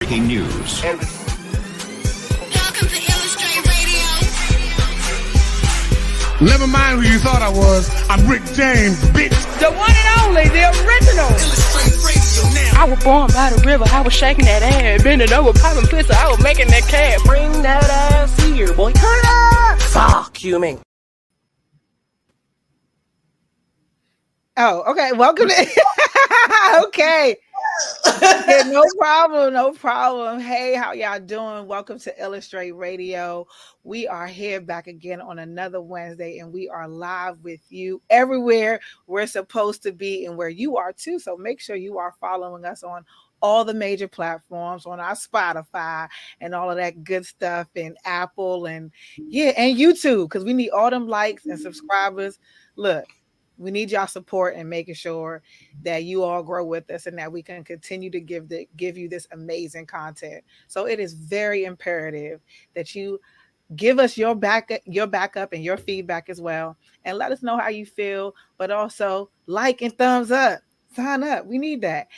Breaking news. Welcome to Illustrate Radio. Never mind who you thought I was. I'm Rick James, bitch. The one and only, the original. Illustrate Radio now. I was born by the river. I was shaking that ass, bending over, popping pistol. I was making that cash. Bring that ass here, boy. Turn it up. Fuck you, man. Oh, okay. Welcome to. Okay. Yeah, no problem. Hey, how y'all doing? Welcome to Illustrate Radio. We are here back again on another Wednesday, and we are live with you everywhere we're supposed to be and where you are too. So make sure you are following us on all the major platforms, on our Spotify and all of that good stuff, and Apple and YouTube, because we need all them likes and subscribers. Look, we need y'all support and making sure that you all grow with us and that we can continue to give you this amazing content. So it is very imperative that you give us your backup and your feedback as well, and let us know how you feel, but also like and thumbs up. Sign up. We need that.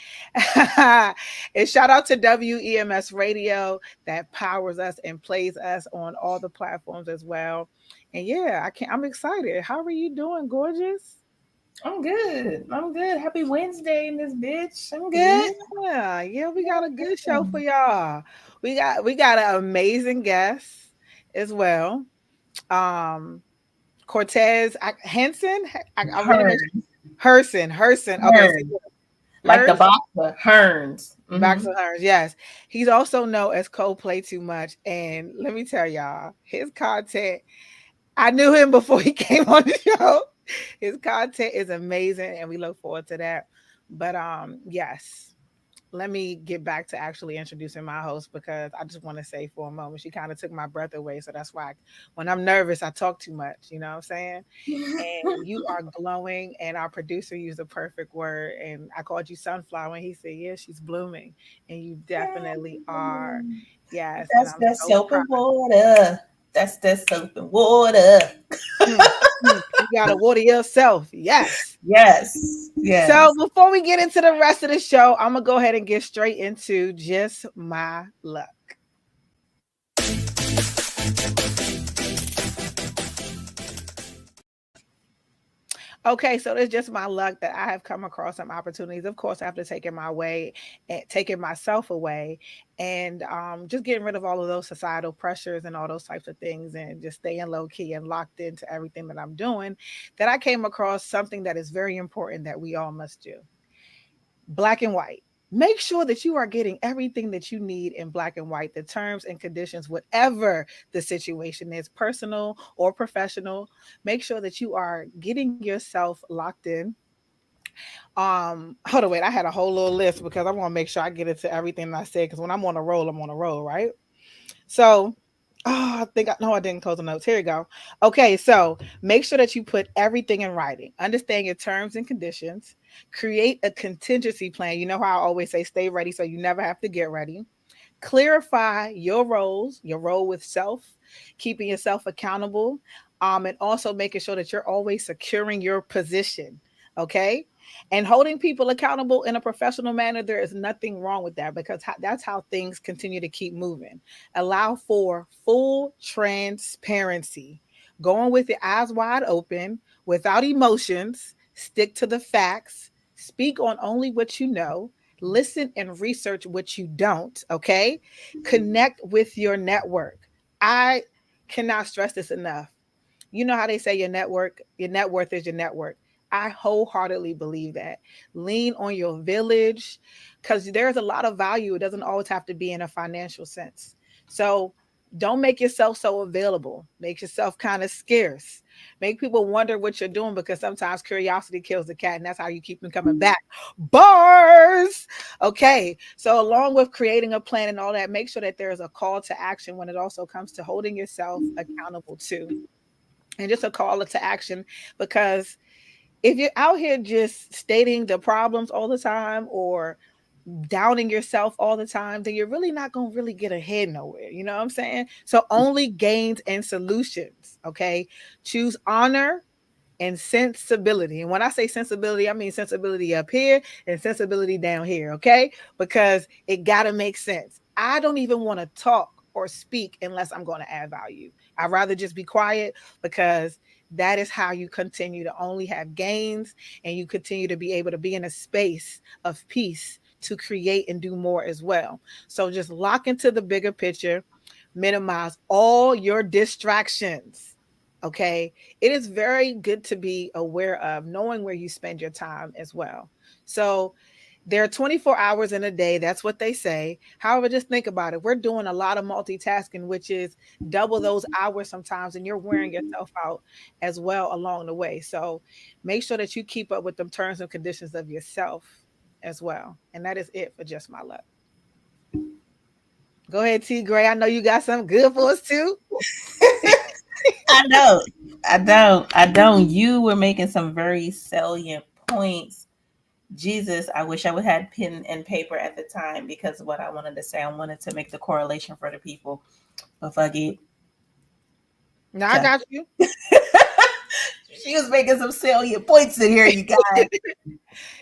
And shout out to WEMS Radio that powers us and plays us on all the platforms as well. And yeah, I'm excited. How are you doing, gorgeous? I'm good. Happy Wednesday in this bitch. I'm good. Yeah, we got a good show for y'all. We got an amazing guest as well. Cortez Henson. Herson. Okay. Like the boxer, Hearns. Boxer Hearns, yes. He's also known as Play Too Much. And let me tell y'all, his content, I knew him before he came on the show. His content is amazing, and we look forward to that. But yes, let me get back to actually introducing my host, because I just want to say for a moment, she kind of took my breath away. So that's why when I'm nervous, I talk too much. You know what I'm saying? And you are glowing, and our producer used the perfect word, and I called you sunflower, and he said, yeah, she's blooming, and you definitely are. Yes. That's that soap and water. That's that soap and water. You gotta water yourself. Yes. So before we get into the rest of the show, I'm gonna go ahead and get straight into just my luck. Okay, so it's just my luck that I have come across some opportunities, of course, after taking myself away, and just getting rid of all of those societal pressures and all those types of things, and just staying low key and locked into everything that I'm doing, that I came across something that is very important that we all must do. Black and white. Make sure that you are getting everything that you need in black and white, the terms and conditions, whatever the situation is, personal or professional. Make sure that you are getting yourself locked in. Hold on, wait. I had a whole little list because I want to make sure I get into everything I said, because when I'm on a roll, right? So, I didn't close the notes. Here we go. Okay, so make sure that you put everything in writing. Understand your terms and conditions. Create a contingency plan. You know how I always say stay ready so you never have to get ready. Clarify your roles, your role with self, keeping yourself accountable, and also making sure that you're always securing your position. Okay. And holding people accountable in a professional manner, there is nothing wrong with that, because that's how things continue to keep moving. Allow for full transparency, going with your eyes wide open, without emotions, stick to the facts, speak on only what you know, listen and research what you don't, okay? Connect with your network. I cannot stress this enough. You know how they say your net worth is your network. I wholeheartedly believe that. Lean on your village, because there's a lot of value. It doesn't always have to be in a financial sense. So don't make yourself so available. Make yourself kind of scarce. Make people wonder what you're doing, because sometimes curiosity kills the cat, and that's how you keep them coming back. Bars. Okay. So along with creating a plan and all that, make sure that there's a call to action when it also comes to holding yourself accountable too. And just a call to action, because if you're out here just stating the problems all the time or downing yourself all the time, then you're really not going to really get ahead nowhere. You know what I'm saying? So only gains and solutions. Okay. Choose honor and sensibility. And when I say sensibility, I mean sensibility up here and sensibility down here. Okay. Because it got to make sense. I don't even want to talk or speak unless I'm going to add value. I'd rather just be quiet, because that is how you continue to only have gains, and you continue to be able to be in a space of peace to create and do more as well. So just lock into the bigger picture, minimize all your distractions. Okay. It is very good to be aware of knowing where you spend your time as well. So there are 24 hours in a day. That's what they say. However, just think about it. We're doing a lot of multitasking, which is double those hours sometimes, and you're wearing yourself out as well along the way. So make sure that you keep up with the terms and conditions of yourself as well. And that is it for Just My Luck. Go ahead, T Gray. I know you got something good for us too. I know. I don't. You were making some very salient points. Jesus, I wish I would have had pen and paper at the time, because of what I wanted to say. I wanted to make the correlation for the people. But fuck it. No, I got you. She was making some salient points in here, you guys.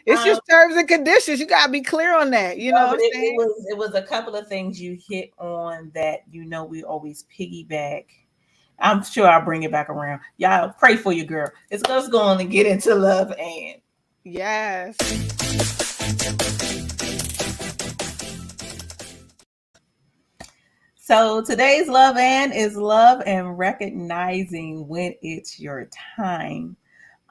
It's just terms and conditions. You gotta be clear on that. You know what I'm saying? It was a couple of things you hit on that we always piggyback. I'm sure I'll bring it back around. Y'all pray for your girl. It's just going to get into love and yes. So today's love and is love and recognizing when it's your time.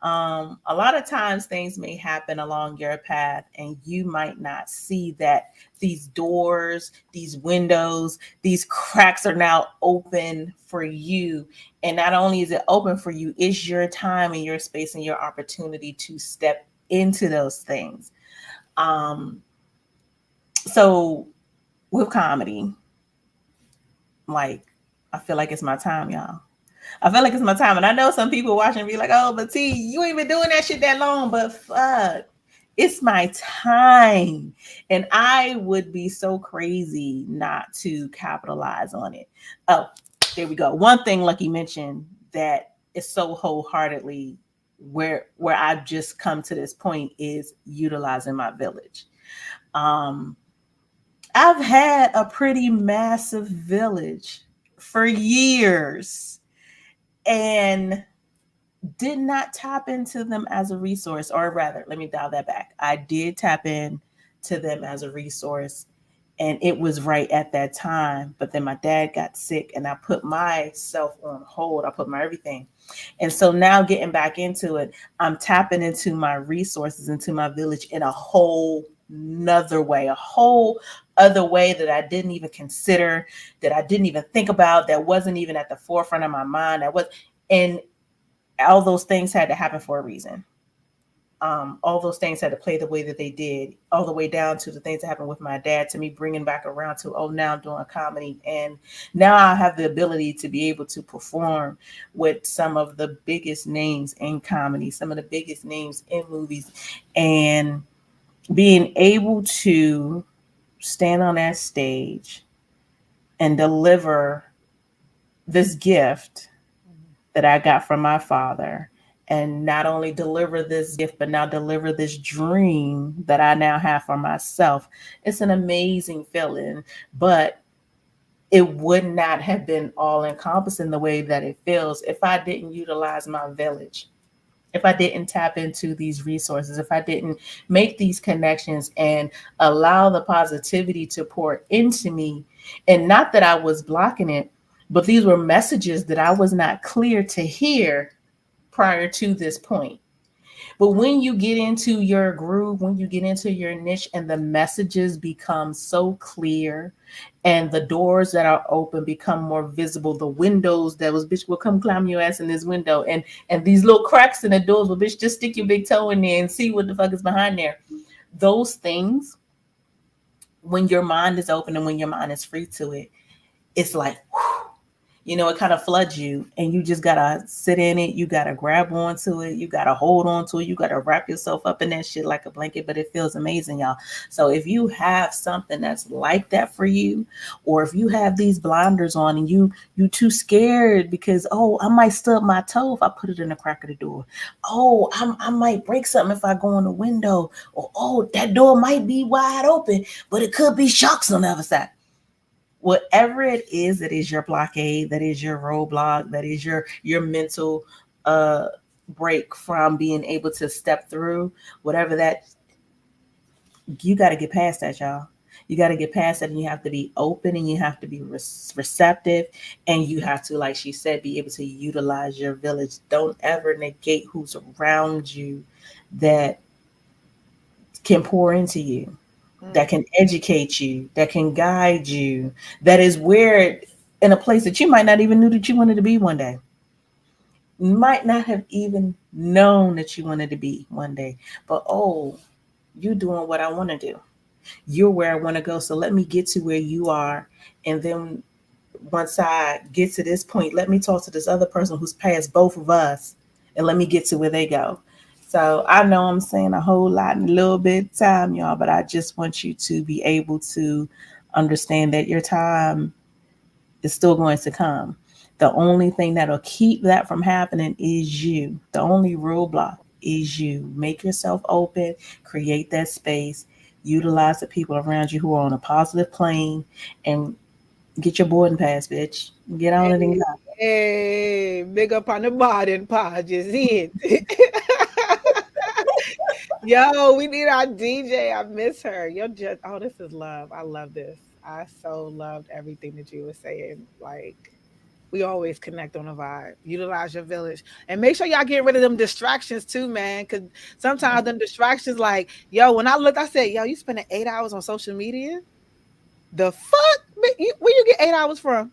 A lot of times things may happen along your path and you might not see that these doors, these windows, these cracks are now open for you. And not only is it open for you, it's your time and your space and your opportunity to step into those things. So with comedy, like, I feel like it's my time, y'all. I feel like it's my time. And I know some people watching be like, oh, but T, you ain't been doing that shit that long, but fuck, it's my time. And I would be so crazy not to capitalize on it. Oh, there we go. One thing Lucky mentioned that is so wholeheartedly where I've just come to this point is utilizing my village. I've had a pretty massive village for years and did not tap into them as a resource, or rather, let me dial that back. I did tap in to them as a resource, and it was right at that time. But then my dad got sick and I put myself on hold. I put my everything. And so now getting back into it, I'm tapping into my resources, into my village in a whole another way, a whole other way that I didn't even consider, that I didn't even think about, that wasn't even at the forefront of my mind. And all those things had to happen for a reason. All those things had to play the way that they did, all the way down to the things that happened with my dad, to me bringing back around to, oh, now I'm doing comedy. And now I have the ability to be able to perform with some of the biggest names in comedy, some of the biggest names in movies, and being able to stand on that stage and deliver this gift that I got from my father, and not only deliver this gift, but now deliver this dream that I now have for myself. It's an amazing feeling, but it would not have been all encompassing the way that it feels if I didn't utilize my village. If I didn't tap into these resources, if I didn't make these connections and allow the positivity to pour into me, and not that I was blocking it, but these were messages that I was not clear to hear prior to this point. But when you get into your groove, when you get into your niche and the messages become so clear and the doors that are open become more visible, the windows that was, bitch, will come climb your ass in this window. And these little cracks in the doors, well, bitch, just stick your big toe in there and see what the fuck is behind there. Those things, when your mind is open and when your mind is free to it, it's like, whew, you know, it kind of floods you, and you just gotta sit in it. You gotta grab onto it. You gotta hold on to it. You gotta wrap yourself up in that shit like a blanket, but it feels amazing, y'all. So if you have something that's like that for you, or if you have these blinders on and you too scared because, oh, I might stub my toe if I put it in the crack of the door. Oh, I might break something if I go in the window. Or, oh, that door might be wide open, but it could be sharks on the other side. whatever it is that is your blockade, that is your roadblock, that is your mental break from being able to step through whatever that, you got to get past that, y'all. You got to get past that, and you have to be open, and you have to be receptive, and you have to, like she said, be able to utilize your village. Don't ever negate who's around you that can pour into you, that can educate you, that can guide you, that is where in a place that you might not even knew that you wanted to be one day. You might not have even known that you wanted to be one day, but oh, you doing what I want to do. You're where I want to go. So let me get to where you are. And then once I get to this point, let me talk to this other person who's past both of us and let me get to where they go. So I know I'm saying a whole lot in a little bit of time, y'all, but I just want you to be able to understand that your time is still going to come. The only thing that'll keep that from happening is you. The only roadblock is you. Make yourself open, create that space, utilize the people around you who are on a positive plane, and get your boarding pass, bitch. Get on it and go. Hey, big up on the boarding pass, just it. Yo, we need our DJ. I miss her. You're just, oh, this is love. I love this. I so loved everything that you were saying. Like, we always connect on a vibe. Utilize your village. And make sure y'all get rid of them distractions too, man. Because sometimes them distractions, like, yo, when I looked, I said, yo, you spending 8 hours on social media? The fuck? Where you get 8 hours from?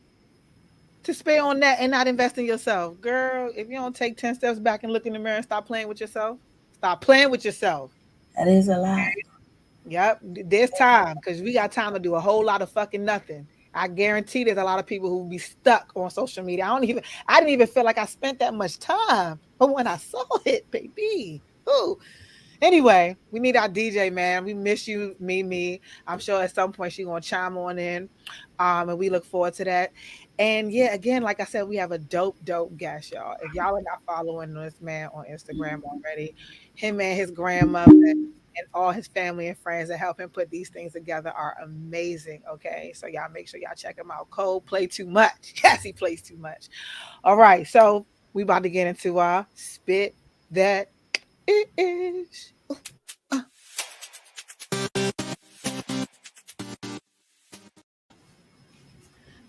To spend on that and not invest in yourself. Girl, if you don't take 10 steps back and look in the mirror and stop playing with yourself, stop playing with yourself. That is a lot. Yep. There's time because we got time to do a whole lot of fucking nothing. I guarantee there's a lot of people who will be stuck on social media. I didn't even feel like I spent that much time. But when I saw it, baby. Ooh. Anyway, we need our DJ, man. We miss you, Mimi. I'm sure at some point she's gonna chime on in. And we look forward to that. And yeah, again, like I said, we have a dope guest, y'all. If y'all are not following this man on Instagram already, him and his grandmother and all his family and friends that help him put these things together are amazing. Okay. So y'all make sure y'all check him out. Cole play too much. Yes, he plays too much. All right. So we about to get into our spit that it is.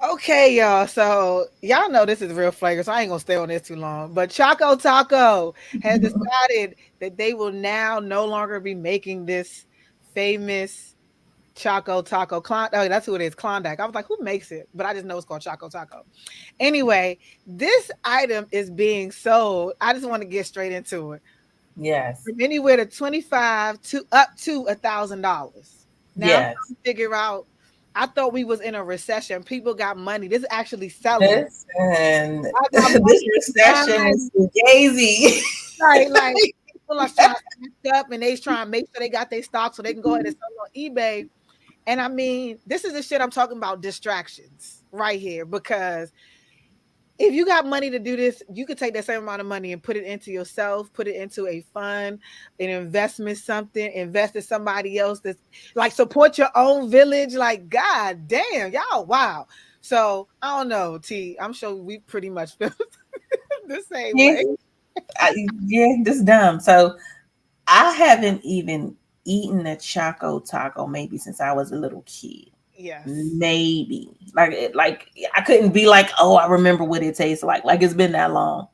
Okay, y'all. So y'all know this is real flavor, so I ain't gonna stay on this too long. But Choco Taco has decided that they will now no longer be making this famous Choco Taco. Oh, that's who it is, Klondike. I was like, who makes it? But I just know it's called Choco Taco. Anyway, this item is being sold. I just want to get straight into it. Yes. From anywhere to $25 to up to $1,000. Now Yes. I'm figure out. I thought we was in a recession. People got money. This is actually selling. Listen, this recession is gazy. Right, like people are trying to stack up and they trying to make sure they got their stock so they can go ahead and sell on eBay. And I mean, this is the shit I'm talking about, distractions right here. Because if you got money to do this, you could take that same amount of money and put it into yourself, put it into a fund, an investment, something, invest in somebody else that's like support your own village. Like, God damn, y'all, wow. So I don't know, T. I'm sure we pretty much feel the same way. Yeah, this is dumb. So I haven't even eaten a Choco Taco maybe since I was a little kid. Yes. Maybe like I couldn't be like, oh, I remember what it tastes like. Like it's been that long.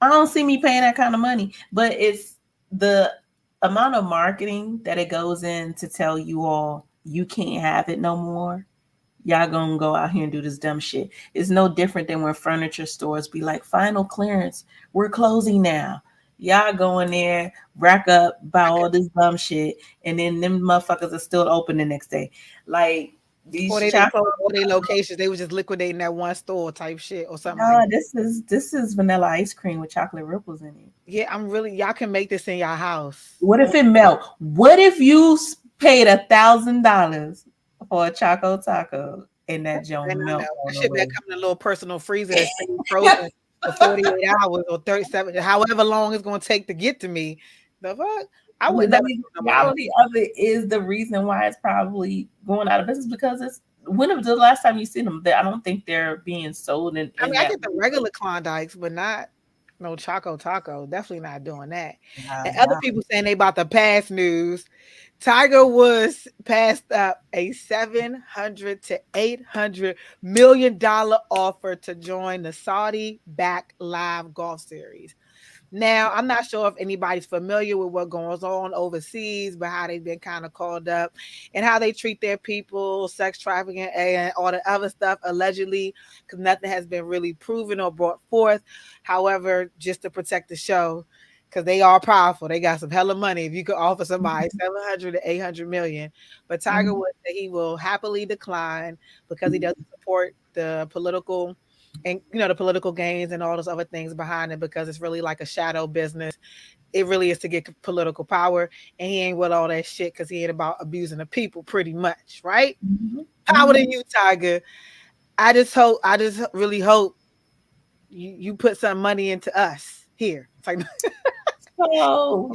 I don't see me paying that kind of money, but it's the amount of marketing that it goes in to tell you all you can't have it no more. Y'all gonna go out here and do this dumb shit. It's no different than when furniture stores be like, final clearance, we're closing now. Y'all go in there, rack up, buy all this dumb shit, and then them motherfuckers are still open the next day. Like these or they didn't close all their locations. They were just liquidating that one store type shit or something. No, like this is vanilla ice cream with chocolate ripples in it. Yeah, y'all can make this in your house. What if it melt? What if you paid $1,000 for a Choco Taco and that joint melt? That shit that come in a little personal freezer that's frozen for 48 hours or 37, however long it's gonna take to get to me. The fuck? The reality of it is the reason why it's probably going out of business because it's when was the last time you seen them? I don't think they're being sold in. I mean, I that get the regular Klondikes, but not no Choco Taco. Definitely not doing that. Nah, And other nah. people saying they about to pass news. Tiger Woods passed up a $700 to $800 million offer to join the Saudi-backed live golf series. Now, I'm not sure if anybody's familiar with what goes on overseas, but how they've been kind of called up and how they treat their people, sex trafficking, and all the other stuff, allegedly, because nothing has been really proven or brought forth. However, just to protect the show, because they are powerful, they got some hella money. If you could offer somebody 700 to 800 million, but Tiger Woods said he will happily decline because he doesn't support the political and the political gains and all those other things behind it, because it's really like a shadow business. It really is to get political power, and he ain't with all that shit because he ain't about abusing the people, pretty much, right? Power to you, Tiger. I just really hope you put some money into us here. It's like, So,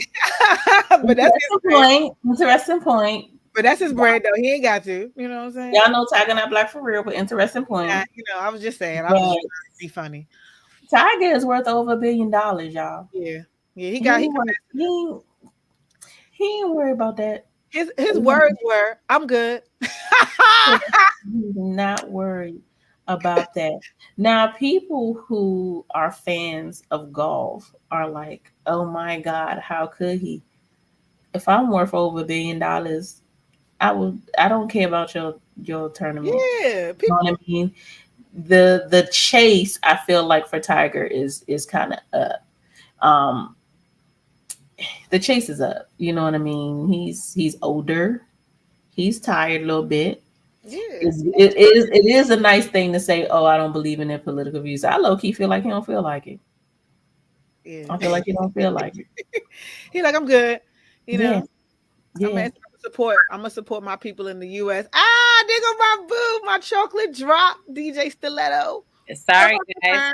but that's interesting point. Interesting point. But that's his brand, though. He ain't got to. You know what I'm saying? Y'all know Tiger not black for real, but interesting point. Yeah, I was just saying. I was just trying to be funny. Tiger is worth over $1 billion, y'all. Yeah. Yeah, he ain't worried about that. His words were, "I'm good." He's not worried about that. Now, people who are fans of golf are like, "Oh my God, how could he? If I'm worth over $1 billion, I don't care about your tournament." Yeah, people, you know what I mean. The chase, I feel like, for Tiger is kind of up. The chase is up. You know what I mean. He's older. He's tired a little bit. Yeah. It is a nice thing to say, "Oh, I don't believe in their political views." I low key feel like he don't feel like it. Yeah. I feel like he don't feel like it. He like, I'm good. You know. Yeah. I'm gonna support my people in the U.S. Ah, there go my boo, my chocolate drop, DJ Stiletto. Sorry, guys.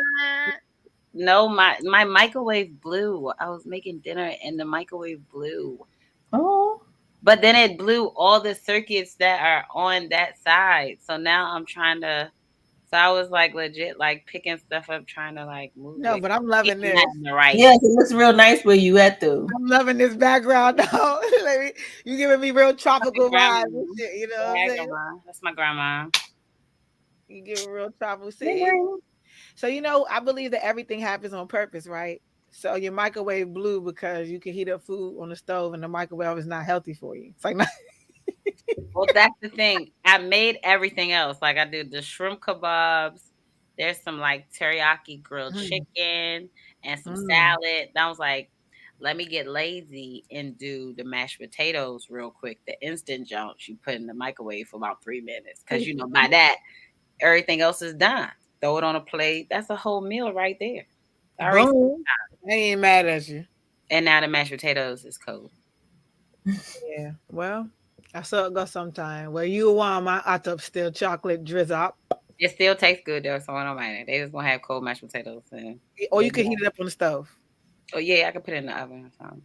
No, my microwave blew. I was making dinner and the microwave blew. Oh. But then it blew all the circuits that are on that side. So now I'm trying to. So I was like legit like picking stuff up, trying to like move. No, but I'm loving this. Right. Yes, it looks real nice where you at though. I'm loving this background though. You giving me real tropical vibes and shit. You know what I'm saying? That's my grandma. You give real tropical. See? So I believe that everything happens on purpose, right? So your microwave blew because you can heat up food on the stove and the microwave is not healthy for you. It's like Well, that's the thing. I made everything else. Like I did the shrimp kebabs. There's some like teriyaki grilled chicken and some salad. I was like, let me get lazy and do the mashed potatoes real quick. The instant jumps you put in the microwave for about 3 minutes. Because by that, everything else is done. Throw it on a plate. That's a whole meal right there. Boom. I ain't mad at you. And now the mashed potatoes is cold. Yeah. Well, I saw it go sometime. Well, you want my up still chocolate drizzle. It still tastes good though, so I don't mind it. They just gonna have cold mashed potatoes. Or you can heat it up on the stove. Oh yeah, I can put it in the oven or something.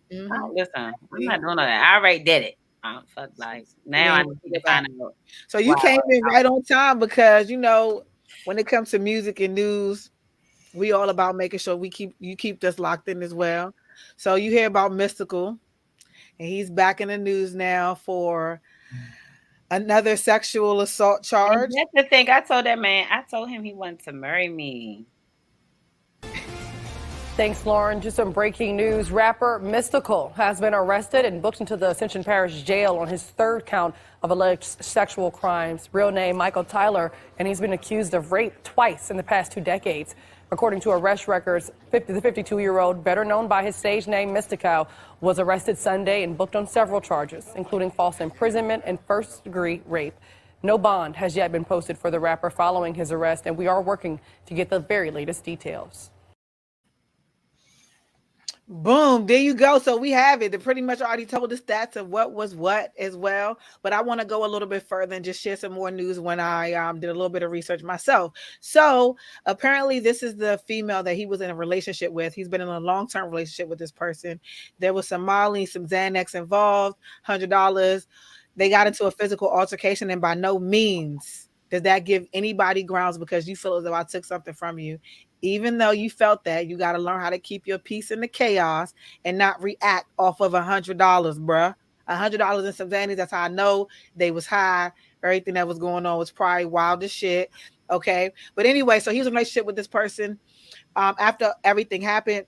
Listen, I'm not doing all that. I already did it. Fuck, like now I need to find out. So you came in right on time because when it comes to music and news, we all about making sure you keep us locked in as well. So you hear about Mystical, and he's back in the news now for another sexual assault charge. And that's the thing. I told that man. I told him he wanted to marry me. Thanks, Lauren. Just some breaking news. Rapper Mystical has been arrested and booked into the Ascension Parish Jail on his third count of alleged sexual crimes. Real name Michael Tyler, and he's been accused of rape twice in the past 2 decades. According to arrest records, the 52-year-old, better known by his stage name Mystico, was arrested Sunday and booked on several charges, including false imprisonment and first-degree rape. No bond has yet been posted for the rapper following his arrest, and we are working to get the very latest details. Boom, there you go. So we have it. They pretty much already told the stats of what was what as well. But I want to go a little bit further and just share some more news when I did a little bit of research myself. So apparently this is the female that he was in a relationship with. He's been in a long-term relationship with this person. There was some Molly, some Xanax involved, $100. They got into a physical altercation, and by no means Does that give anybody grounds because you feel as though I took something from you? Even though you felt that, you got to learn how to keep your peace in the chaos and not react off of $100, bruh. $100 in some Xannies. That's how I know they was high. Everything that was going on was probably wild as shit. Okay. But anyway, so he was in a relationship with this person. After everything happened,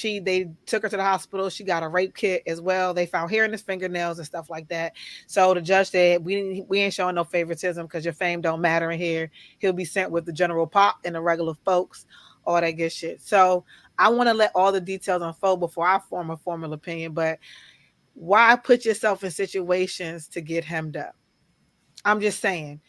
they took her to the hospital. She got a rape kit as well. They found hair in his fingernails and stuff like that. So the judge said, we ain't showing no favoritism because your fame don't matter in here. He'll be sent with the general pop and the regular folks, all that good shit. So I want to let all the details unfold before I form a formal opinion. But why put yourself in situations to get hemmed up? I'm just saying.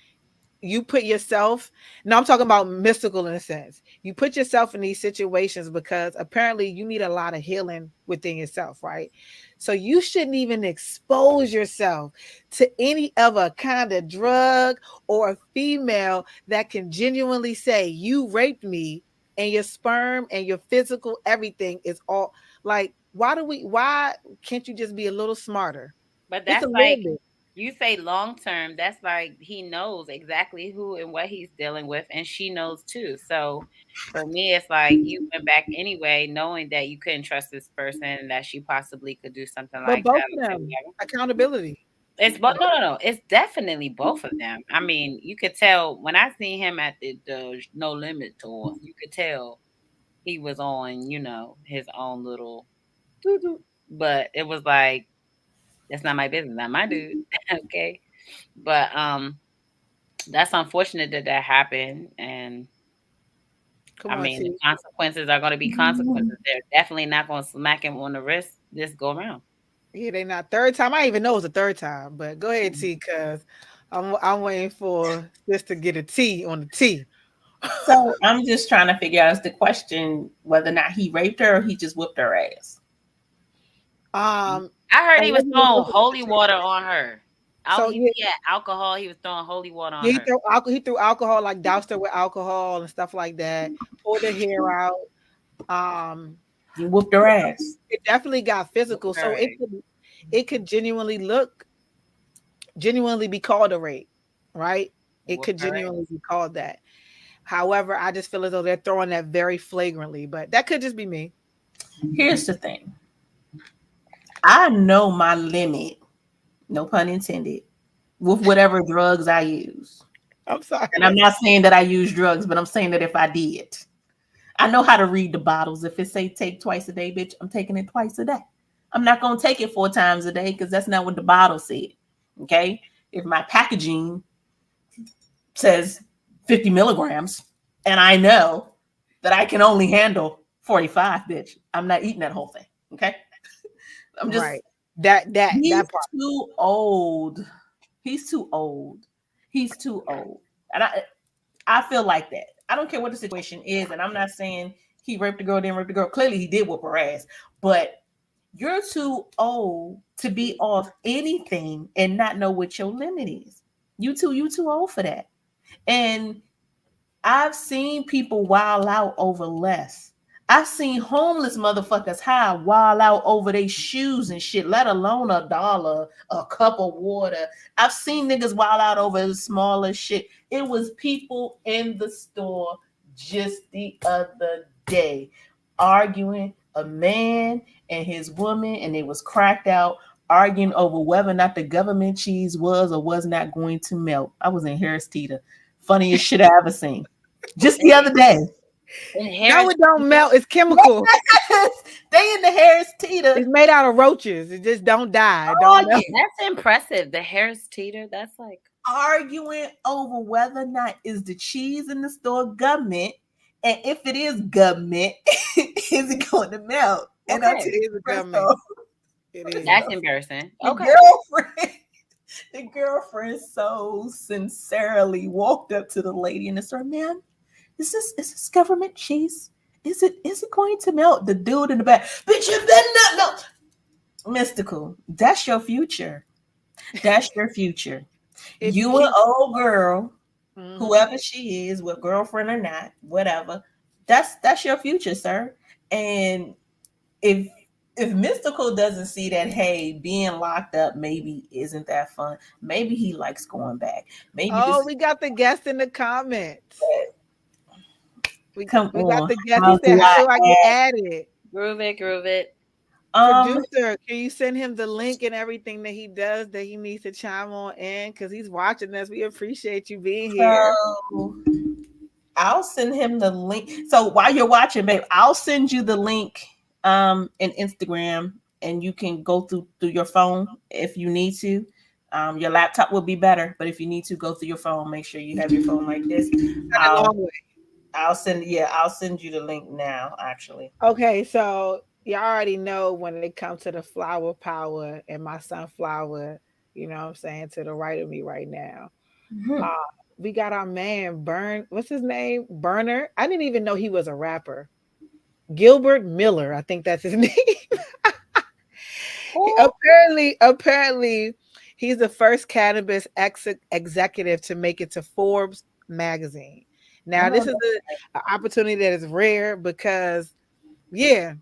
You put yourself, no, I'm talking about mystical in a sense. You put yourself in these situations because apparently you need a lot of healing within yourself, right? So you shouldn't even expose yourself to any other kind of drug or a female that can genuinely say you raped me and your sperm and your physical everything is all like, why can't you just be a little smarter? But Just a that's little like, bit. you say long term, that's like he knows exactly who and what he's dealing with, and she knows too. So for me, it's like you went back anyway, knowing that you couldn't trust this person and that she possibly could do something But like both that of or them, whatever. accountability. It's both. No, no, no. It's definitely both of them. I mean, you could tell when I seen him at the No Limit tour. You could tell he was on, his own little doo-doo. But it was like, that's not my business, not my dude. Okay. But that's unfortunate that that happened. And Come I on, mean, the T. consequences are going to be consequences. They're definitely not going to smack him on the wrist this go around. Yeah, they not third time. I didn't even know it was the third time. But go ahead, T, because I'm waiting for this to get a T on the T. So I'm just trying to figure out is the question whether or not he raped her or he just whipped her ass. Um, I heard he was allegedly throwing both of them holy the water same. on her. So yeah, He had alcohol. He was throwing holy water yeah, on he her. threw alcohol. He threw alcohol, like doused her with alcohol and stuff like that. Pulled her hair out. Um, You whooped her ass. it definitely got physical. So Right. it could genuinely be called a rape, right? It Whoop could her genuinely ass. be called that. However, I just feel as though they're throwing that very flagrantly, but that could just be me. Here's the thing. I know my limit, no pun intended, with whatever drugs I use. I'm sorry. And I'm not saying that I use drugs, but I'm saying that if I did, I know how to read the bottles. If it say take twice a day, bitch, I'm taking it twice a day. I'm not going to take it 4 times a day because that's not what the bottle said. Okay. If my packaging says 50 milligrams and I know that I can only handle 45, bitch, I'm not eating that whole thing. Okay. I'm just, Right. That he's part. too old. He's too old. He's too old. And I feel like that. I don't care what the situation is. And I'm not saying he raped the girl, didn't rape the girl. Clearly he did whoop her ass. But you're too old to be off anything and not know what your limit is. You too old for that. And I've seen people wild out over less. I've seen homeless motherfuckers high wild out over their shoes and shit, let alone $1, a cup of water. I've seen niggas wild out over the smallest shit. It was people in the store just the other day arguing, a man and his woman, and it was cracked out, arguing over whether or not the government cheese was or was not going to melt. I was in Harris Teeter. Funniest shit I ever seen. Just the other day. No, it don't melt. It's chemical. They in the Harris Teeter. It's made out of roaches. It just don't die. It Oh, don't melt. That's impressive. The Harris Teeter, that's like, arguing over whether or not is the cheese in the store government, and if it is government, is it going to melt? And I'll okay. tell It is you, a government. It is. That's embarrassing. the Okay. girlfriend so sincerely walked up to the lady in the store, ma'am, is this government cheese? Is it going to melt? The dude in the back, bitch, you better not know. Mystical, that's your future. That's your future. You an old girl, whoever she is, with girlfriend or not, whatever. That's your future, sir. And if if Mystical doesn't see that, hey, being locked up maybe isn't that fun. Maybe he likes going back. Maybe this Oh, is we got the guest in the comments. come We got on. the guest. He How said, do "How I do I get add? added?" Groove it, groove it. Producer, can you send him the link and everything that he does that he needs to chime on in? Because he's watching us. We appreciate you being here. So I'll send him the link. So while you're watching, babe, I'll send you the link in Instagram, and you can go through your phone if you need to. Your laptop will be better, but if you need to go through your phone, make sure you have your phone like this. Got a long way. I'll send you the link now, actually. Okay, so you already know when it comes to the flower power and my sunflower, you know what I'm saying, to the right of me right now. Mhm. Uh, we got our man what's his name? Burner. I didn't even know he was a rapper. Gilbert Miller, I think that's his name. Apparently, he's the first cannabis executive to make it to Forbes magazine. Now, Oh, this is an opportunity that is rare because, yeah,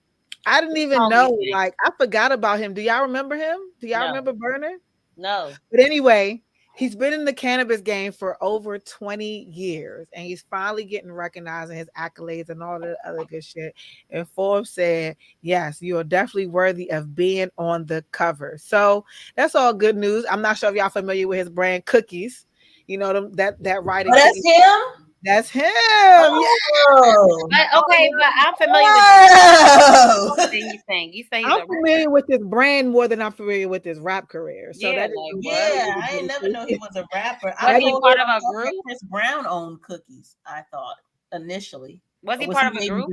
I didn't even Only know. thing. Like, I forgot about him. Do y'all remember him? Do y'all No. remember Burner? No. But anyway, he's been in the cannabis game for over 20 years and he's finally getting recognized in his accolades and all the other good shit. And Forbes said, yes, you are definitely worthy of being on the cover. So that's all good news. I'm not sure if y'all familiar with his brand Cookies. You know them that writing that's cookies. him. That's him. Yeah. Oh, But okay, but I'm familiar oh. with thing you saying. You say he's I'm a familiar with his brand more than I'm familiar with his rap career. So yeah, that like is what? Yeah, I ain't never know he was a rapper. Was he I part of a thought that group? Chris Brown owned Cookies. I thought initially, Was or he was part he of a group?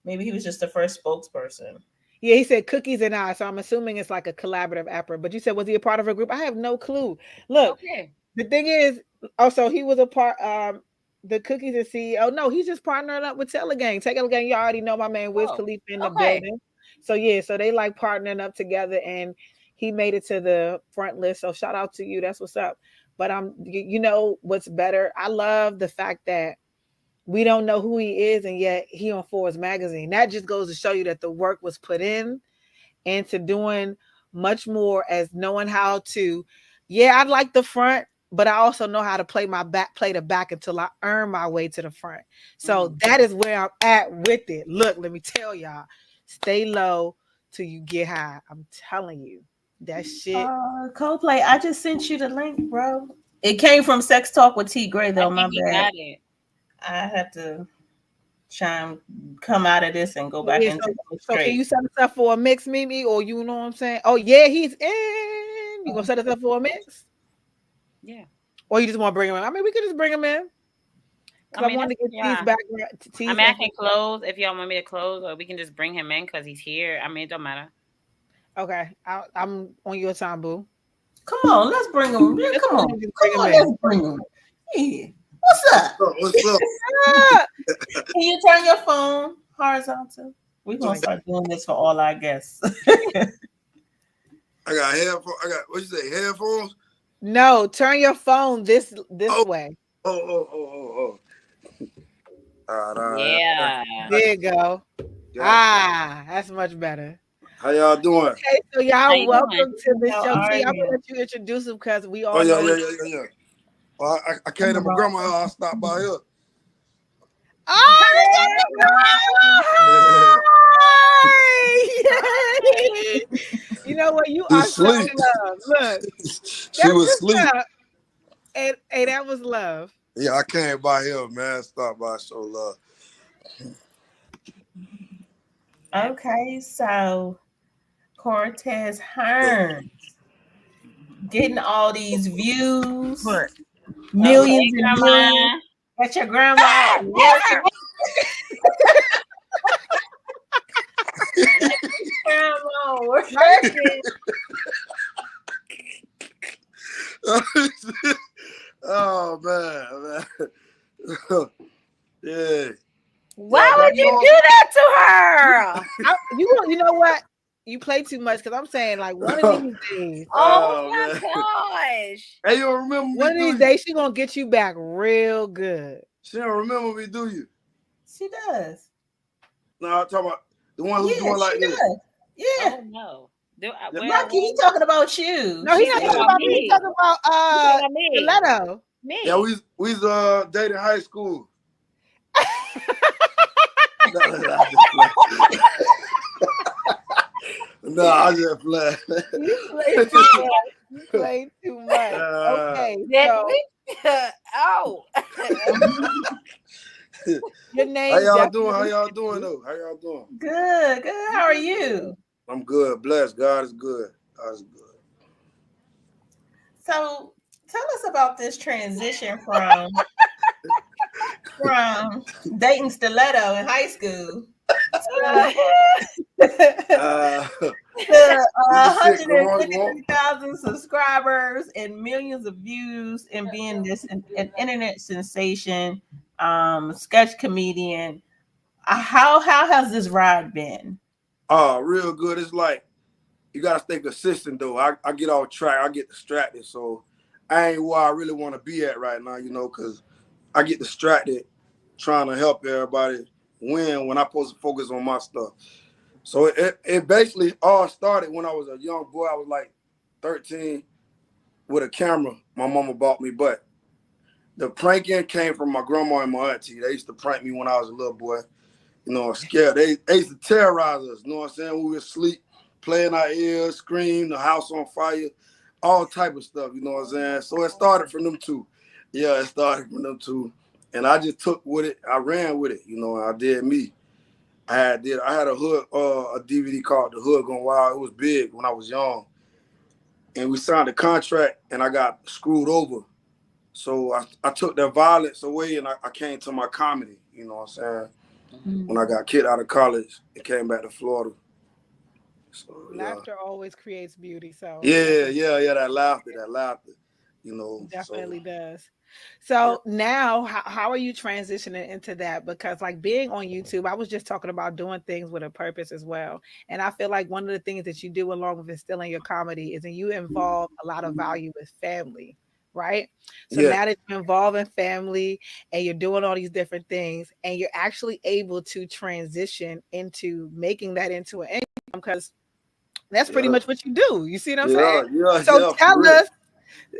maybe he was just the first spokesperson? Yeah, he said Cookies and I, so I'm assuming it's like a collaborative effort. But you said, was he a part of a group? I have no clue. Look, Okay. the thing is, also he was a part. The Cookies and CEO. No, he's just partnering up with Telegang. Telegang, you already know my man Wiz Oh, Khalifa in the okay. building. So yeah, so they like partnering up together, and he made it to the front list. So shout out to you. That's what's up. But you know what's better? I love the fact that we don't know who he is, and yet he on Forbes magazine. That just goes to show you that the work was put in into doing much more as knowing how to, yeah, I like the front, but I also know how to play the back until I earn my way to the front. So that is where I'm at with it. Look, let me tell y'all, stay low till you get high. I'm telling you, that shit. Coldplay, I just sent you the link, bro. It came from Sex Talk with T Gray, I though. My think he bad. got it. I have to come out of this and go back Yeah, into it so can straight. you set us up for a mix, Mimi, or you know what I'm saying? Oh yeah, he's in. You gonna set us up for a mix, Yeah. or you just want to bring him in? I mean, we could just bring him in. I Because I mean, wanted that's to get T's yeah. background. I T's mean, I info. can close if y'all want me to close, or we can just bring him in because he's here. I mean, it don't matter. Okay, I'm on your time, boo. Come on, let's bring him. Yeah, Let's come go on, ahead and just bring him in. let's bring him. Yeah. What's up? What's up? Ah! Can you turn your phone horizontal? We're gonna Like, start doing this for all our guests. I got headphones. I got what you say? Headphones? no, turn your phone this Oh, way. oh. All right. Yeah. There you go. Got Ah, that's much better. How y'all doing? Okay, so How y'all you doing? welcome to the How show. are T, I'm gonna you? let you introduce him because we Oh all yeah, know yeah, him. yeah, yeah, yeah. Well, I came to my grandma's house. I stopped by here. Oh, we got the girl! Hi! You know what? You She are so sleep. loved. Look, She that's was what's asleep. up. And that was love. Yeah, I came by here, man. Stopped by, show love. Okay, so Cortez Hearns getting all these views, Right. millions Okay, and millions. grandma. At your grandma working. Grandma working. Oh man. Yeah. Why would you do that to her? You know what? You play too much because I'm saying like one of these days, Oh Man. my gosh. Hey, you don't remember me, one of do these you? days she gonna get you back real good. She don't remember me, do you? She does. No, I'm talking about the one who's Yeah, doing like she this. does. Yeah. Oh no. Lucky, he talking about you. No, She he's not said, talking Yeah, about me. He's talking about me. Stiletto. yeah, Me. we dating high school. No, I just play. No, I just play. You play too much. You play too much. Okay, That so me. Oh. your How name y'all doing? How definitely y'all fits doing you. though? How y'all doing? good, good. How are you? I'm good. Blessed. God is good. God is good. So tell us about this transition from dating Stiletto in high school Uh, to you can sit. Come on, come on. 153,000 subscribers and millions of views and being this an internet sensation, sketch comedian. How has this ride been? Oh, real good. It's like you gotta stay consistent though. I get off track. I get distracted. So I ain't where I really want to be at right now. Because I get distracted trying to help everybody win when I'm supposed to focus on my stuff. So it basically all started when I was a young boy. I was like 13 with a camera my mama bought me. But the pranking came from my grandma and my auntie. They used to prank me when I was a little boy. Scared. They used to terrorize us. You know what I'm saying? We would sleep, play in our ears, scream, the house on fire, all type of stuff. You know what I'm saying? So it started from them two. Yeah, it started from them two. And I just took with it. I ran with it. I did me. I had a hood, a DVD called The Hood Gone Wild. It was big when I was young. And we signed a contract and I got screwed over. So I took that violence away and I came to my comedy. You know what I'm saying? When I got kicked out of college and came back to Florida. So yeah. Laughter always creates beauty. So Yeah, that laughter. So definitely does. yeah. So now, how are you transitioning into that? Because like being on YouTube, I was just talking about doing things with a purpose as well. And I feel like one of the things that you do along with instilling your comedy is that you involve a lot of value with family, right? So Yeah. now that you're involving family and you're doing all these different things and you're actually able to transition into making that into an income because that's pretty Yeah. much what you do. You see what I'm saying? So Yeah, for tell real. us.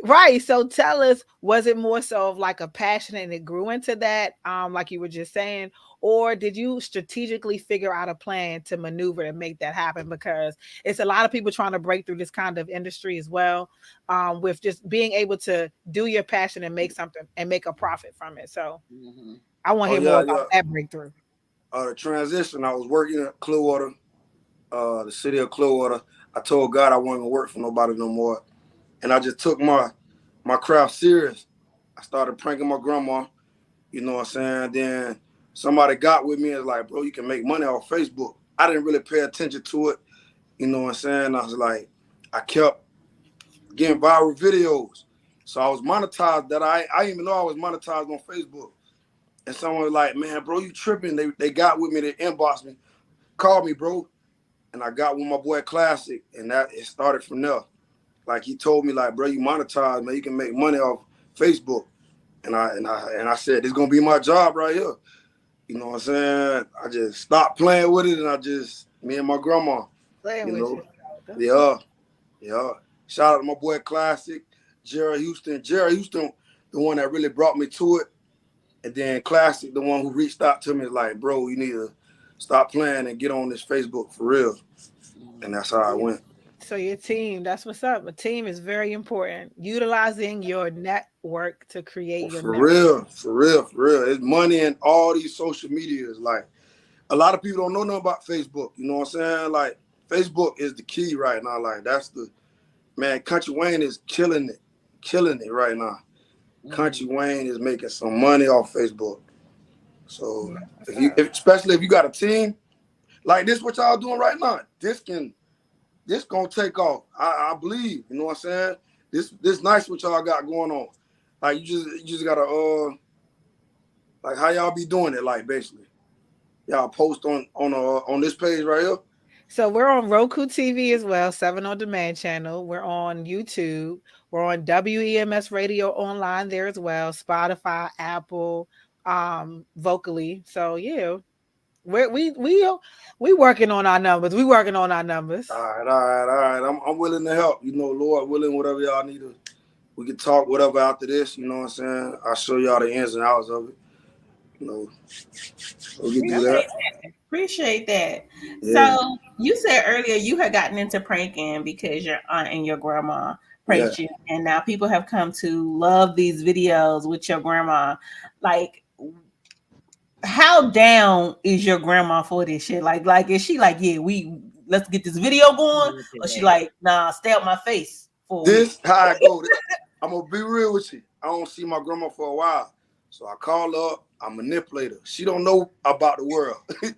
Right. So tell us, was it more so of like a passion and it grew into that, like you were just saying, or did you strategically figure out a plan to maneuver to make that happen? Because it's a lot of people trying to break through this kind of industry as well, with just being able to do your passion and make something and make a profit from it. So I want to Oh hear more yeah, about yeah. that breakthrough. The transition, I was working at Clearwater, the city of Clearwater. I told God I wasn't gonna work for nobody no more. And I just took my craft serious. I started pranking my grandma, you know what I'm saying? Then somebody got with me and was like, bro, you can make money off Facebook. I didn't really pay attention to it, you know what I'm saying? I was like, I kept getting viral videos. So I was monetized that I didn't even know I was monetized on Facebook. And someone was like, man, bro, you tripping. They got with me, they inboxed me, called me, bro. And I got with my boy Classic, and that it started from there. Like he told me, like, bro, you monetize, man, you can make money off Facebook. And I said, this gonna be my job right here. You know what I'm saying? I just stopped playing with it and me and my grandma, Playing you with know. you. That's what's Yeah, yeah. Shout out to my boy Classic, Jerry Houston. Jerry Houston, the one that really brought me to it. And then Classic, the one who reached out to me, is like, bro, you need to stop playing and get on this Facebook for real. And that's how I went. so your team, that's what's up. A team is very important. Utilizing your network to create your For network. real, for real, for real. It's money in all these social medias. Like, a lot of people don't know nothing about Facebook. You know what I'm saying? Like, Facebook is the key right now. Like, that's the man. Country Wayne is killing it right now. Country Wayne is making some money off Facebook. So Yeah, what's if up? especially if you got a team like this, what y'all doing right now, this gonna take off. I believe. You know what I'm saying? This nice what y'all got going on. Like you just gotta like how y'all be doing it. Like basically, y'all post on this page right here. So we're on Roku TV as well, 7 on demand channel. We're on YouTube. We're on WEMS radio online there as well, Spotify, Apple, vocally. So yeah, We working on our numbers. We working on our numbers. All right. I'm willing to help. You know, Lord willing, whatever y'all need to. We can talk whatever after this. You know what I'm saying? I'll show y'all the ins and outs of it. You know, we can do that. Appreciate that. Yeah. So you said earlier you had gotten into pranking because your aunt and your grandma pranked you, and now people have come to love these videos with your grandma. Like, how down is your grandma for this shit? Like is she like, yeah, let's get this video going, or she like, nah, stay out my face for this how I go. I'm gonna be real with you. I don't see my grandma for a while, so I call her up. I manipulate her. She don't know about the world. You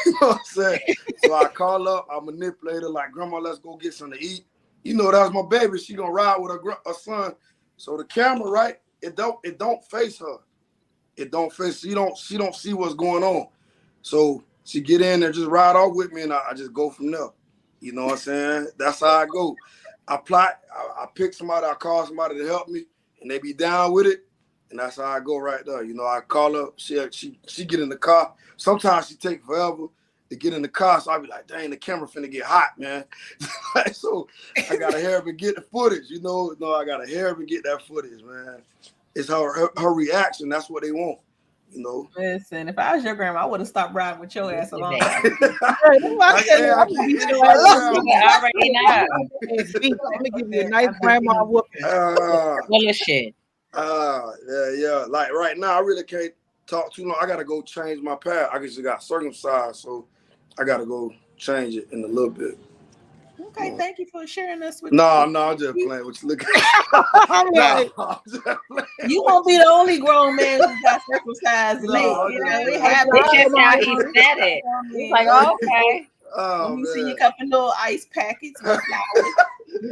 know what I'm saying? So I call up. I manipulate her like, grandma, let's go get something to eat. You know that's my baby. She gonna ride with her son. So the camera, right? It don't face her. It don't face. She don't see what's going on. So she get in there, just ride off with me, and I just go from there. You know what I'm saying? That's how I go. I pick somebody. I call somebody to help me, and they be down with it. And that's how I go right there. You know, I call her. She get in the car. Sometimes she take forever to get in the car. So I be like, dang, the camera finna get hot, man. So I gotta hurry up and get the footage. You know, no, I gotta hurry up and get that footage, man. It's her reaction. That's what they want. You know. Listen, if I was your grandma, I would have stopped riding with your ass along. Already know. I'm gonna give you a nice grandma whooping. Full of shit. Yeah. Like right now, I really can't talk too long. I gotta go change my pad. I just got circumcised, so I gotta go change it in a little bit. Okay, thank you for sharing us with. No, I'm just playing with you. Look, you won't be the only grown man who got circumcised late. You know, it's just how he said it. He's like, oh, okay. When you see a couple little ice packets with flowers,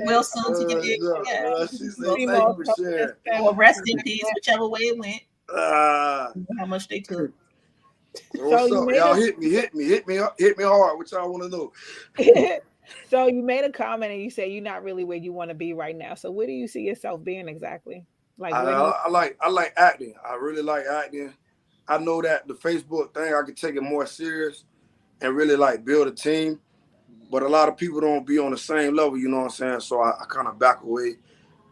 well soon to get there. She said, thank you for sharing. Or rest in peace, whichever way it went. How much they took. So what's up? Y'all hit me hard. What y'all want to know? So you made a comment and you say you're not really where you want to be right now. So where do you see yourself being exactly? Like I like acting. I really like acting. I know that the Facebook thing, I can take it more serious and really like build a team. But a lot of people don't be on the same level, you know what I'm saying? So I kind of back away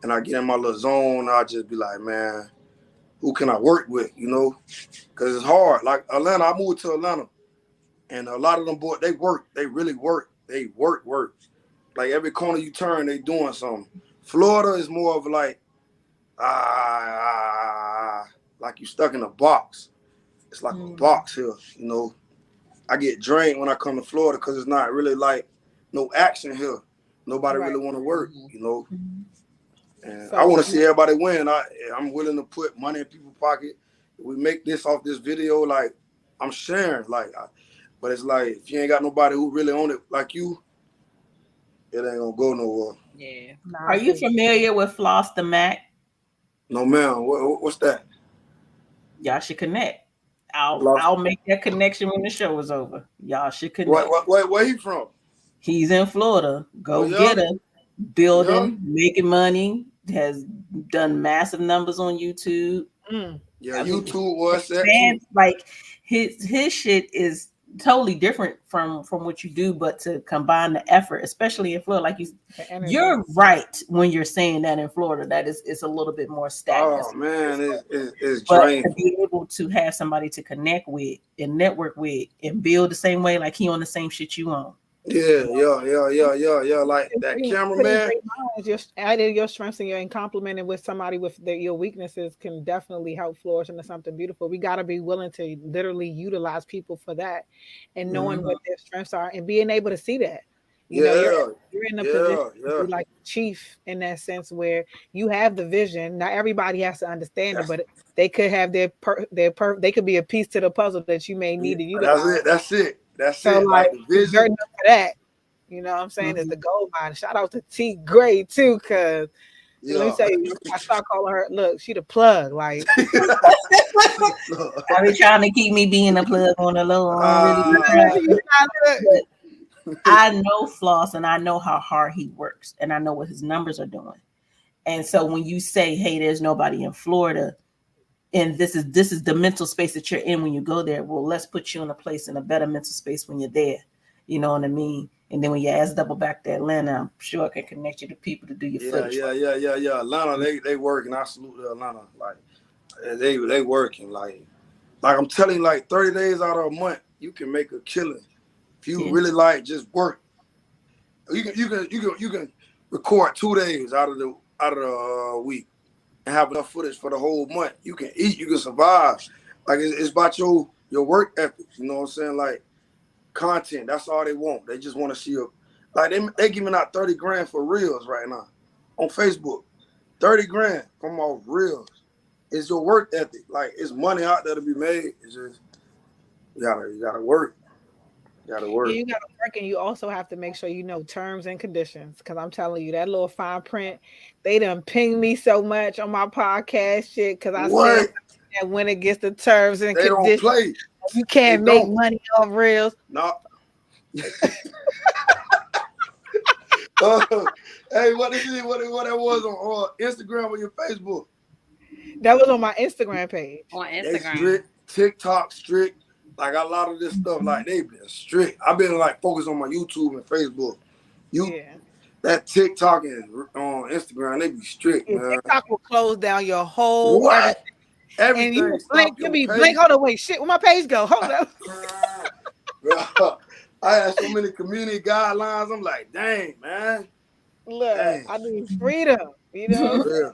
and I get in my little zone. I just be like, man, who can I work with, you know? Because it's hard. Like Atlanta, I moved to Atlanta. And a lot of them boys, they work. They really work. They work. Like every corner you turn, they doing something. Florida is more of like you stuck in a box. It's like a box here, you know. I get drained when I come to Florida because it's not really like no action here. Nobody really want to work, you know. And I want to see everybody win. I'm willing to put money in people's pocket. If we make this off this video, like I'm sharing, but it's like if you ain't got nobody who really own it like you, it ain't gonna go nowhere. Yeah. Are you familiar with Floss the Mac? No, man. What's that? Y'all should connect. I'll make that connection when the show is over. Y'all should connect. Where he from? He's in Florida. Go get him. Building, making money. Has done massive numbers on YouTube. Yeah, YouTube was that. Like his shit is totally different from what you do, but to combine the effort, especially in Florida, like you're right when you're saying that in Florida, that it's a little bit more stagnant. Oh man, it's draining. To be able to have somebody to connect with and network with and build the same way, like he on the same shit you on. Yeah. Like that cameraman. Just adding your strengths and complementing with somebody with your weaknesses can definitely help flourish into something beautiful. We got to be willing to literally utilize people for that and knowing what their strengths are and being able to see that. You know, you're in a position to be like chief in that sense where you have the vision. Not everybody has to understand it, but they could have they could be a piece to the puzzle that you may need to utilize. That's it. So like vision for that, you know what I'm saying, is the gold mine. Shout out to T Gray too, cause let me tell you, I start calling her, look, she the plug. Like I be trying to keep me being a plug on the low. I know Floss and I know how hard he works and I know what his numbers are doing. And so when you say, hey, there's nobody in Florida, and this is the mental space that you're in when you go there. Well, let's put you in a place, in a better mental space when you're there. You know what I mean? And then when your ass double back to Atlanta, I'm sure I can connect you to people to do your footage. Yeah. Atlanta, they working. I salute to Atlanta. Like they working. Like I'm telling you, like 30 days out of a month, you can make a killing. If you really like just work, you can record 2 days out of the week and have enough footage for the whole month. You can eat, you can survive. Like it's about your work ethics. You know what I'm saying? Like content. That's all they want. They just want to see like they giving out 30 grand for reels right now on Facebook. 30 grand from off reels. It's your work ethic. Like it's money out there to be made. It's just you gotta work. Yeah, you gotta work, and you also have to make sure you know terms and conditions. Because I'm telling you, that little fine print, they done pinged me so much on my podcast shit. Because I said that when it gets to terms and conditions, don't play. You can't make money off reels. No. Hey, what is it? What that was on Instagram or your Facebook? That was on my Instagram page. On Instagram. They strict, TikTok strict. Like a lot of this stuff, like they been strict. I've been like focused on my YouTube and Facebook. That TikTok and on Instagram, they be strict, man. TikTok will close down your whole everything. And you blink, you be blink. Hold on, wait, shit. Where my page go? Hold up. I had so many community guidelines. I'm like, dang, man. Look, I need freedom. You know.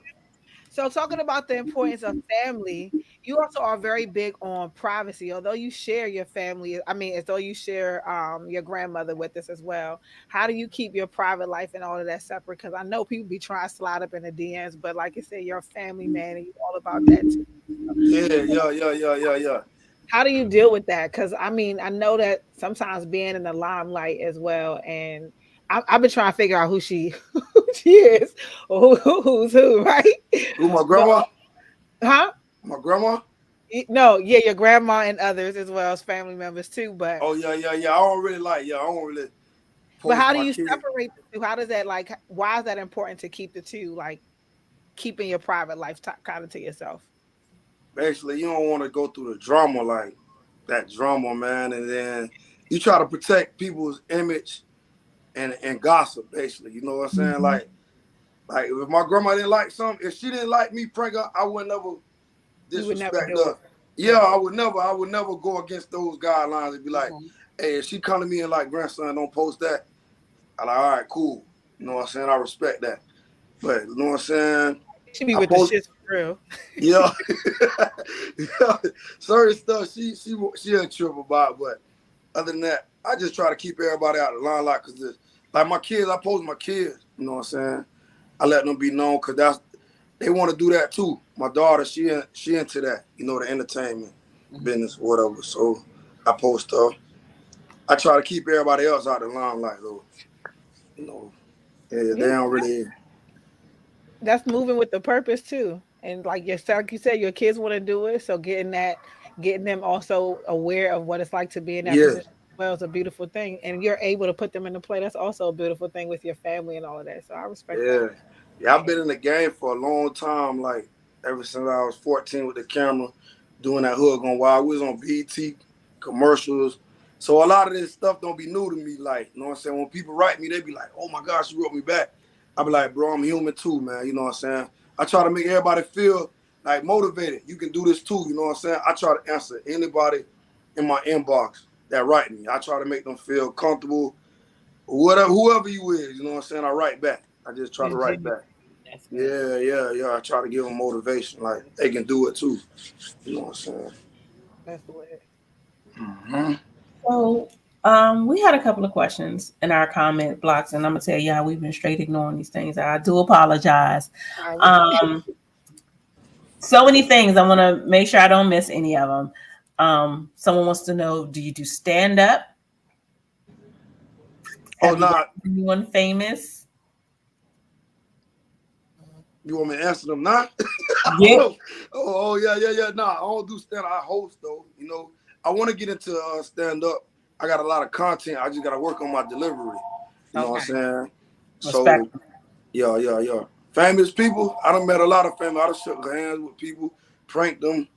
So talking about the importance of family, you also are very big on privacy. Although you share your family, as though you share your grandmother with us as well. How do you keep your private life and all of that separate? Because I know people be trying to slide up in the DMs, but like you said, you're a family man and you're all about that too. Yeah. How do you deal with that? Because I know that sometimes being in the limelight as well, and I've been trying to figure out who she is or who's who, right? Who, my grandma? Huh? My grandma? No, yeah, your grandma and others as well as family members too. But yeah. I don't really. But how do you separate the two? How does that why is that important to keep the two, like keeping your private life kind of to yourself? Basically, you don't want to go through the drama, like that drama, man, and then you try to protect people's image and gossip, basically. You know what I'm saying? Like if my grandma didn't like something, if she didn't like me pregnant, I would never disrespect her. Yeah, I would never go against those guidelines and be like, hey, if she come to me and like, grandson, don't post that. I'm like, all right, cool. You know what I'm saying? I respect that. But you know what I'm saying? She be with the shit for real. Yeah. Certain stuff she ain't trip about, but other than that, I just try to keep everybody out of the limelight because like my kids, I post my kids, you know what I'm saying? I let them be known because they want to do that too. My daughter, she into that, you know, the entertainment business, whatever. So I post her. I try to keep everybody else out of the limelight though. You know, they don't really. That's moving with the purpose too. And like you said, your kids want to do it. So getting them also aware of what it's like to be in that position as well is a beautiful thing. And you're able to put them into play. That's also a beautiful thing with your family and all of that. So I respect that. Yeah, I've been in the game for a long time, like ever since I was 14 with the camera, doing that hood on Wild. We was on BT commercials. So a lot of this stuff don't be new to me. Like, you know what I'm saying? When people write me, they be like, oh my gosh, you wrote me back. I be like, bro, I'm human too, man. You know what I'm saying? I try to make everybody feel like motivated. You can do this too. You know what I'm saying? I try to answer anybody in my inbox that write me. I try to make them feel comfortable. Whoever you is, you know what I'm saying? I write back. I just try to write back. Yeah. I try to give them motivation. Like, they can do it too. You know what I'm saying? That's the way. So, we had a couple of questions in our comment blocks, and I'm gonna tell y'all we've been straight ignoring these things. I do apologize. So many things. I want to make sure I don't miss any of them. Someone wants to know: do you do stand up? Not anyone famous? You want me to answer them? Not? Yeah. Yeah. Nah, I don't do stand up. I host though. You know, I want to get into stand up. I got a lot of content. I just got to work on my delivery. You know what I'm saying? Respect. So, yeah. Famous people. I done met a lot of famous. I done shook hands with people. pranked them,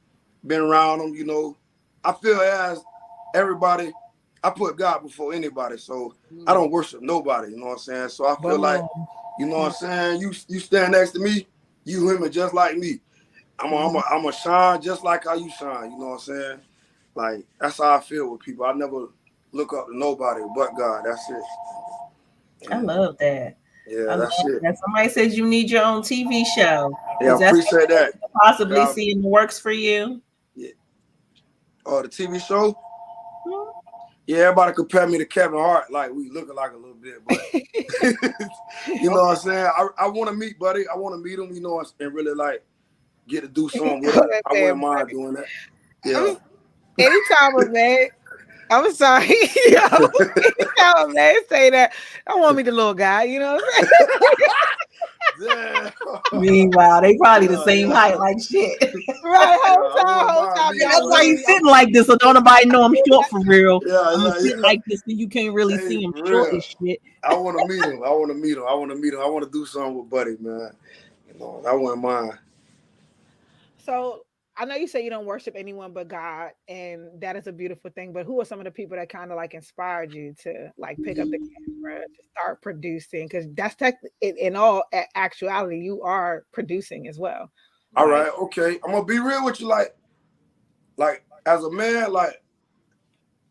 been around them, you know. I feel as everybody, I put God before anybody, so I don't worship nobody, you know what I'm saying? So I feel like, you know what I'm saying, you stand next to me, you human just like me. I'm a shine just like how you shine, you know what I'm saying? Like, that's how I feel with people. I never look up to nobody but God. That's it. I love that. Yeah, that's it. That. Somebody says you need your own TV show. Yeah, I appreciate that. Possibly see in the works for you? Yeah. Oh, the TV show? Yeah, everybody compare me to Kevin Hart, like we look alike a little bit, but you know what I'm saying? I want to meet Buddy. I want to meet him, you know, and really like get to do something with him. I wouldn't mind doing that. Yeah. Anytime a man, I'm sorry. Anytime a man say that, I want me the little guy, you know what I'm saying? Meanwhile, they probably the same height like shit. Right, whole time. That's why you sitting like this, so don't nobody know I'm short for real. I'm sitting like this, so you can't really see him short as shit. I want to meet him. I want to do something with Buddy, man. You know, I wouldn't mind. So I know you say you don't worship anyone but God, and that is a beautiful thing. But who are some of the people that kind of like inspired you to like pick up the camera to start producing? Because that's in all actuality, you are producing as well. All right, okay. I'm gonna be real with you. Like as a man, like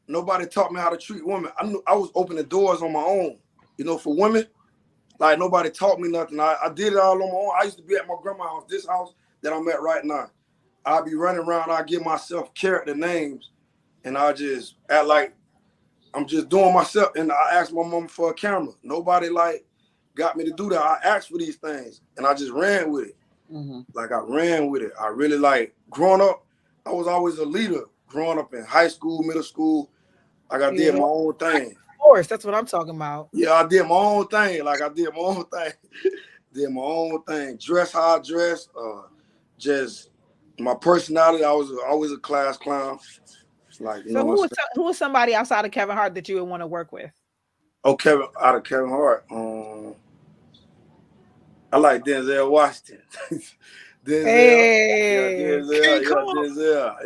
nobody taught me how to treat women. I was opening doors on my own, you know, for women. Like nobody taught me nothing. I did it all on my own. I used to be at my grandma's house, this house that I'm at right now. I'll be running around, I give myself character names, and I just act like I'm just doing myself. And I asked my mom for a camera. Nobody like got me to do that. I asked for these things, and I just ran with it. Like I ran with it. I really like growing up. I was always a leader. Growing up in high school, middle school, like I did my own thing. Of course, that's what I'm talking about. Yeah, I did my own thing. Like I did my own thing. Did my own thing. Dress how I dress. Just my personality. I was always a class clown. Like, you so who was somebody outside of Kevin Hart that you would want to work with? Oh, Kevin Hart. I like Denzel Washington. Denzel.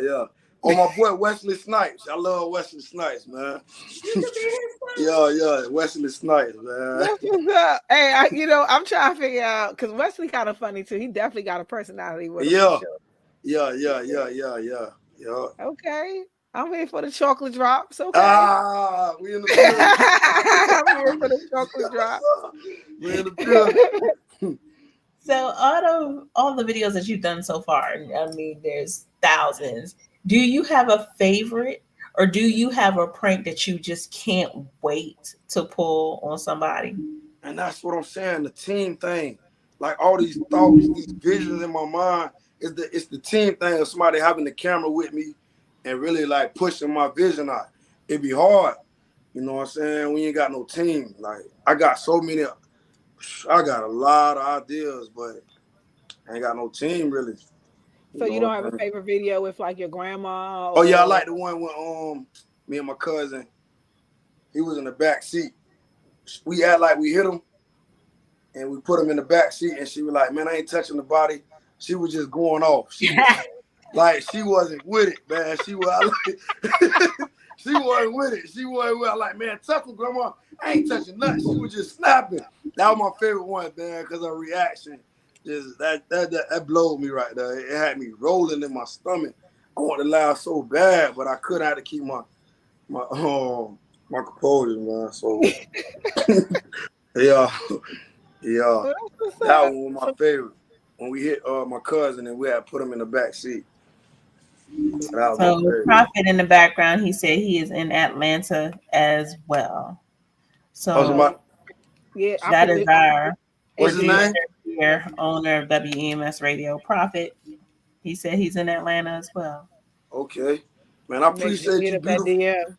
Yeah. Oh, my boy Wesley Snipes. I love Wesley Snipes, man. Yeah, Wesley Snipes, man. That's what's up. Hey, I'm trying to figure out because Wesley kind of funny too. He definitely got a personality with him. Yeah. Okay. I'm waiting for the chocolate drops. Okay. We in the building. I'm waiting for the chocolate drops. We in the building. So out of all the videos that you've done so far, I mean, there's thousands. Do you have a favorite, or do you have a prank that you just can't wait to pull on somebody? And that's what I'm saying, the team thing. Like all these thoughts, these visions in my mind, it's the team thing of somebody having the camera with me and really like pushing my vision out. It'd be hard, you know what I'm saying, when you ain't got no team. Like I got a lot of ideas, but I ain't got no team really. So you don't have a favorite video with like your grandma? Oh yeah, I like the one with me and my cousin. He was in the back seat. We act like we hit him, and we put him in the back seat, and she was like, "Man, I ain't touching the body." She was just going off. She was, like she wasn't with it, man. She was she wasn't with it. She wasn't with it. Like, man, touch me, grandma. I ain't touching nothing. She was just snapping. That was my favorite one, man, because her reaction. Just that blowed me right there. It had me rolling in my stomach. I wanted to laugh so bad, but I couldn't. I had to keep my composure, man. So yeah, that one was my favorite. When we hit my cousin and we had put him in the back seat. So Prophet in the background, he said he is in Atlanta as well. So that is our what's his name? Owner of WEMS Radio, Prophet. He said he's in Atlanta as well. Okay, man, I appreciate you, beautiful.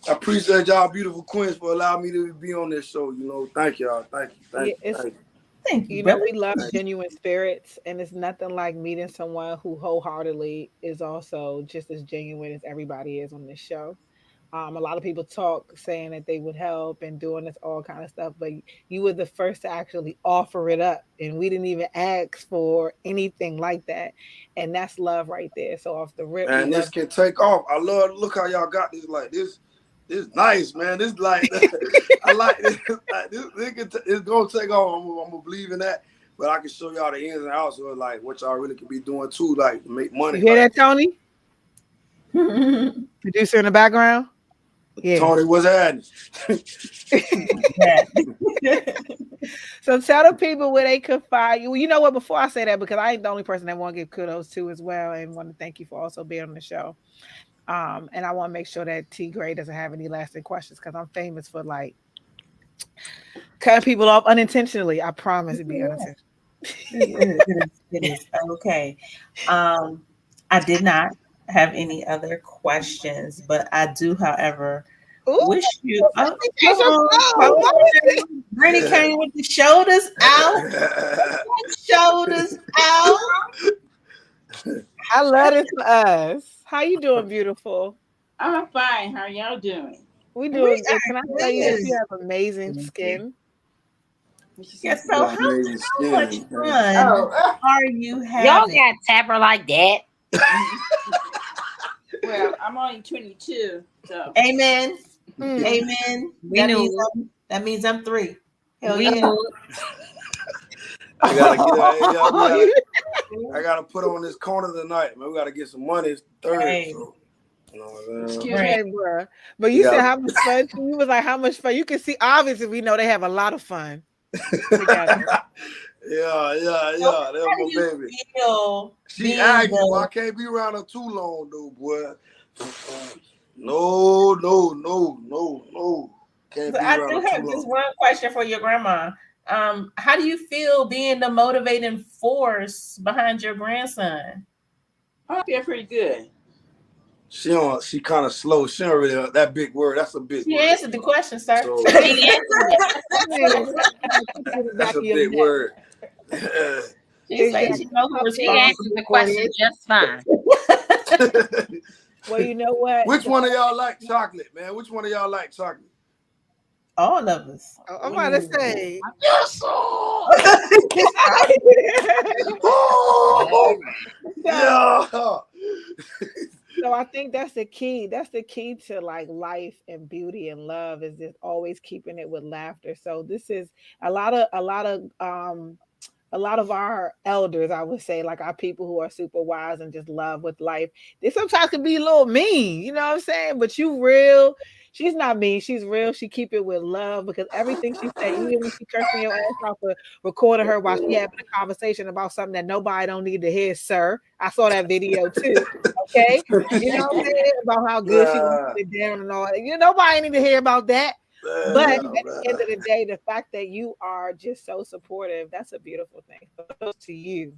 I appreciate y'all, beautiful queens, for allowing me to be on this show. You know, thank y'all, thank you. Thank you. You know, we love genuine spirits, and it's nothing like meeting someone who wholeheartedly is also just as genuine as everybody is on this show. A lot of people talk saying that they would help and doing this all kind of stuff, but you were the first to actually offer it up, and we didn't even ask for anything like that, and that's love right there. So off the rip, we And this love. can take off. I love look how y'all got this like this. This nice, man. This like I like this. Like, it's gonna take off. I'm gonna believe in that. But I can show y'all the ins and outs of like what y'all really could be doing too, like to make money. You hear like, that, Tony? Producer in the background. Yeah. Tony, what's happening? So tell the people where they could find you. You know what? Before I say that, because I ain't the only person that want to give kudos to as well, and want to thank you for also being on the show. And I want to make sure that T Gray doesn't have any lasting questions, because I'm famous for like cutting people off unintentionally. I promise it'd be unintentional. It is okay. I did not have any other questions, but I do, however, wish you. Brittany came with the shoulders out. Shoulders out. I love it for us. How you doing, beautiful? I'm fine. How are y'all doing? We doing good. Can I tell you that you have amazing skin? Yes, so how much fun are you having? Y'all got tapper like that. Well, I'm only 22, so. Amen. Amen. That means I'm 3. Hell yeah. I gotta put on this corner tonight, man. We gotta get some money. It's third. Hey. So, you know what I'm Excuse me, bro. But you said how much fun? You was like, how much fun? You can see, obviously, we know they have a lot of fun together. Yeah. That's my baby. She asked me, I can't be around her too long, though, boy. No. Can't be I around do her have too this long. one question for your grandma. How do you feel being the motivating force behind your grandson? I feel pretty good. She kind of slow. She don't really that big word. That's a big word. She answered the question, sir. So, that's a big word. She said she knows who She answered the question just fine. Well, you know what? Which one of y'all like chocolate, man? Which one of y'all like chocolate? All of us. I'm about to say. Yes, yeah. So I think that's the key. That's the key to like life and beauty and love, is just always keeping it with laughter. So this is a lot of our elders, I would say, like our people who are super wise and just love with life, they sometimes can be a little mean, you know what I'm saying? But you real. She's not mean. She's real. She keep it with love, because everything she say, even when she cursing your ass off for recording her while she having a conversation about something that nobody don't need to hear, sir. I saw that video too. Okay, you know what I'm saying, about how good she was it down and all that. You know, nobody need to hear about that. But at the end of the day, the fact that you are just so supportive, that's a beautiful thing. Kudos to you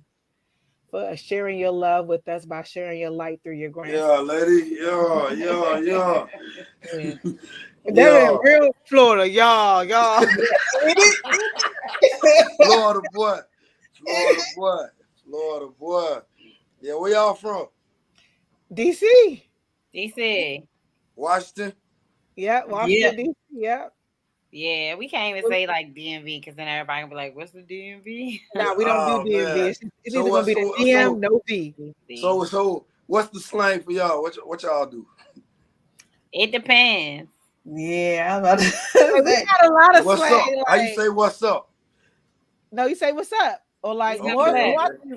for sharing your love with us by sharing your light through your grandson. Yeah, lady. Yeah. They're in real Florida, y'all. Florida boy. Yeah, where y'all from? DC. Washington. Yeah, Washington, DC. Yeah. Yeah, we can't even say like DMV, because then everybody can be like, "What's the DMV?" No, we don't do DMV. It's either gonna be the DM, no V. So what's the slang for y'all? What y'all do? It depends. Yeah, I'm about to we got a lot of what's slang. Up? How you say what's up? No, you say what's up, or like more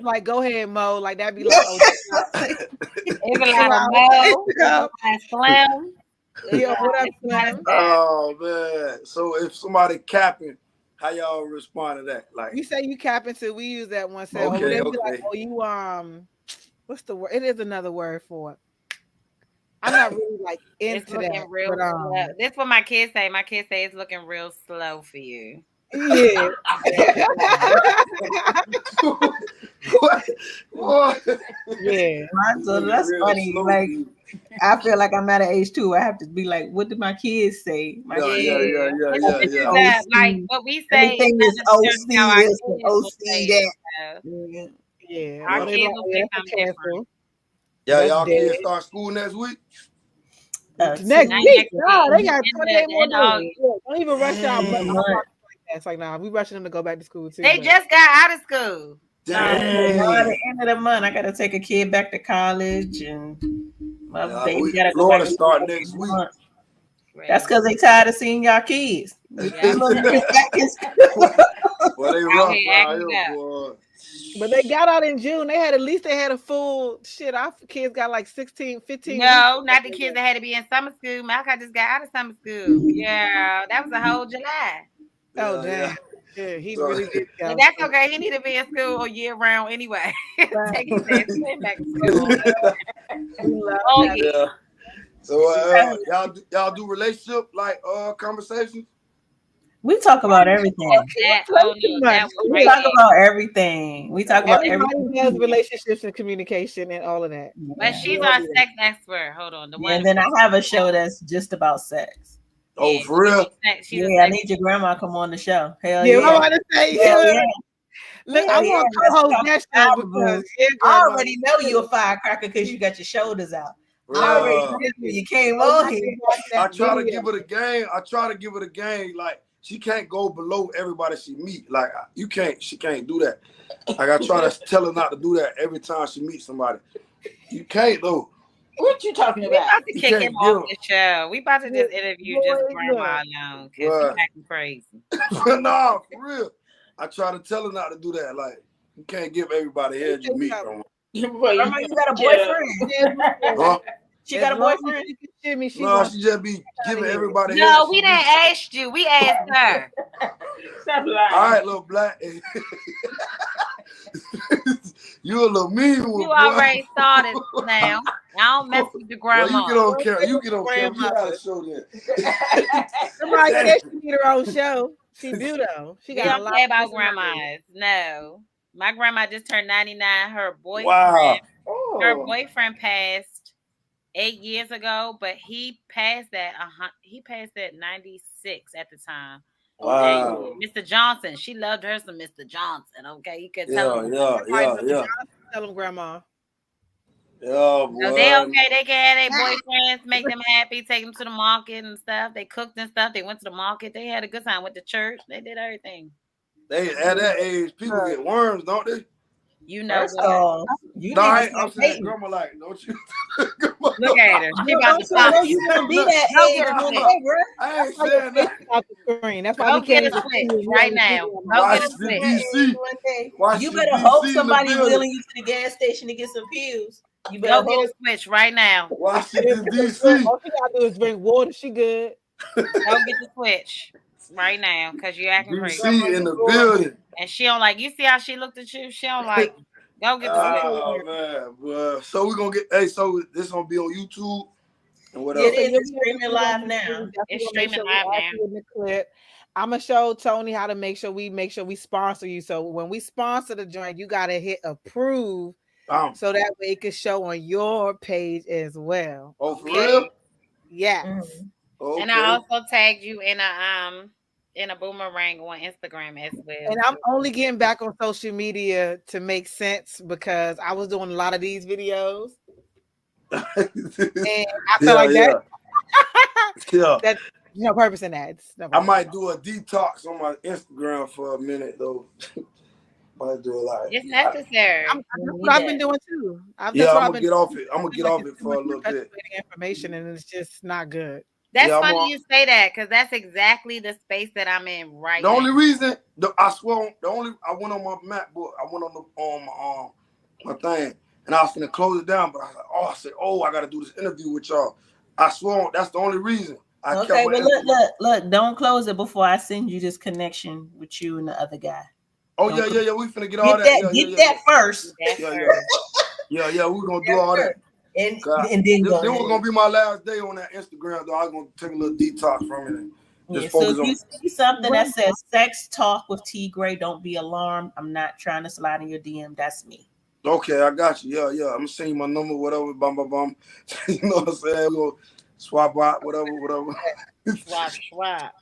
like go ahead, Mo. Like that'd be like it's a lot of Mo, Slim. Yeah, what up, Slim? Oh man! So if somebody capping, how y'all respond to that? Like we say you capping, so we use that one. So okay. Like, oh, you what's the word? It is another word for it. I'm not really like into that. Real slow. That's what my kids say. My kids say it's looking real slow for you. Yeah. What? Yeah. So that's funny. Like I feel like I'm at an age too. I have to be like, what do my kids say? Yeah. Like what we say. Everything is OC this and OC that. Yeah. Our kids will say something different. Yeah, y'all kids start school next week. Next Not week, next nah, week. they got In 28 more the August. days. Look, don't even rush out. Month. It's like, nah, we rushing them to go back to school too. They but- just got out of school. By Dang. the end of the month, I gotta take a kid back to college, and my Yeah, baby gotta go back Florida to school start next next week. month. Right. That's because they tired of seeing y'all kids. Yeah. Well, they rough here out acting here, up. boy. But they got out in June. They had a full shit. Our kids got like 16, 15 No, weeks. not the kids that had to be in summer school. Malachi just got out of summer school. Yeah, that was a whole July. Oh, Yeah, damn. Yeah, he So- really did. But that's okay. He need to be in school all year round anyway. Take his ass straight back to school. Oh yeah. Yeah. So y'all do relationship like conversations? We talk about everything. That, oh no, that was We right talk there. about everything. We talk about Everybody everything. does relationships and communication and all of that. But she's our sex expert. Hold on. The Yeah, one and then I have a show that's just about sex. Oh, for real? she's a Yeah, I sex need your grandma to come on the show. Hell Yeah, yeah. I'm about to say, Hell yeah. Look, Hell I want to yeah. co-host that show because I already know you a firecracker because you got your shoulders out. I already know you came on here. I try to give her the game. Like she can't go below everybody she meet. Like she can't do that. Like I try to tell her not to do that every time she meets somebody. You can't though. What you talking We about? about to kick him off the show. We about to just interview just grandma alone because he's acting crazy. Nah, for real. I try to tell her not to do that. Like you can't give everybody head you meet. Grandma, you got a boyfriend. Huh? She got a boyfriend. No, she just be giving everybody head. No, we didn't ask you. We asked her. Stop lying. All right, little black. You a little mean one. You already started now. I don't mess with the grandma. Well, you get on camera. You get on camera. You gotta show that. Somebody said she need her own show. She do though. She We got a don't lot care of about grandmas. No. My grandma just turned 99. Her boyfriend, her boyfriend passed 8 years ago, but he passed at 96 at the time. Wow. And Mr. Johnson, she loved her some Mr. Johnson. Okay, you could tell him. Yeah. Tell him, grandma. Yeah, boy. So they okay. They can have their boyfriends, make them happy, take them to the market and stuff. They cooked and stuff. They went to the market. They had a good time. Went to church. They did everything. They at that age, people get worms, don't they? You know First off, I'm saying, grandma, like, don't you? Look at her. She about to pop. You gonna be that age one day, bro. I ain't saying that. That's why Go we get can't a switch right now. Go get a switch. You better hope somebody's wheeling you to the gas station to get some pills. You better Go get a switch right now. Washington, D.C. All she gotta do is drink water. She good. Go get the switch right now because you're acting crazy. D.C. in the building. And she don't like. You see how she looked at you? She don't like. Go get the switch. Oh man, boy. So we're gonna get. Hey, so this gonna be on YouTube and what else? It is. It's streaming live now. It's streaming live now. In the clip. I'm gonna show Tony how to make sure we sponsor you. So when we sponsor the joint, you gotta hit approve, so that way it can show on your page as well. Oh, for real? Yes. Okay. And I also tagged you in a boomerang on Instagram as well. And I'm only getting back on social media to make sense because I was doing a lot of these videos. And I feel like that. Yeah. That no purpose in that. I might do a detox on my Instagram for a minute though. Might do a lot. It's necessary. That's what I've been doing too. I'm gonna get off it. I'm gonna get off it for a little bit. Information and it's just not good. That's funny you say that because that's exactly the space that I'm in right now. The only reason, I swear, I went on my MacBook. I went on my thing, and I was gonna close it down. But I said, I got to do this interview with y'all. I swear, that's the only reason. Okay, but look, don't close it before I send you this connection with you and the other guy. Oh yeah. We finna get all that. Get that first. Yeah. We're gonna do all that. And then this was gonna be my last day on that Instagram. Though I was gonna take a little detox from it and just focus on. So if you see something that says "sex talk with T Gray," don't be alarmed. I'm not trying to slide in your DM. That's me. Okay, I got you. Yeah. I'm gonna send you my number, whatever. Bum. You know what I'm saying? We're gonna swap out, whatever. Swap.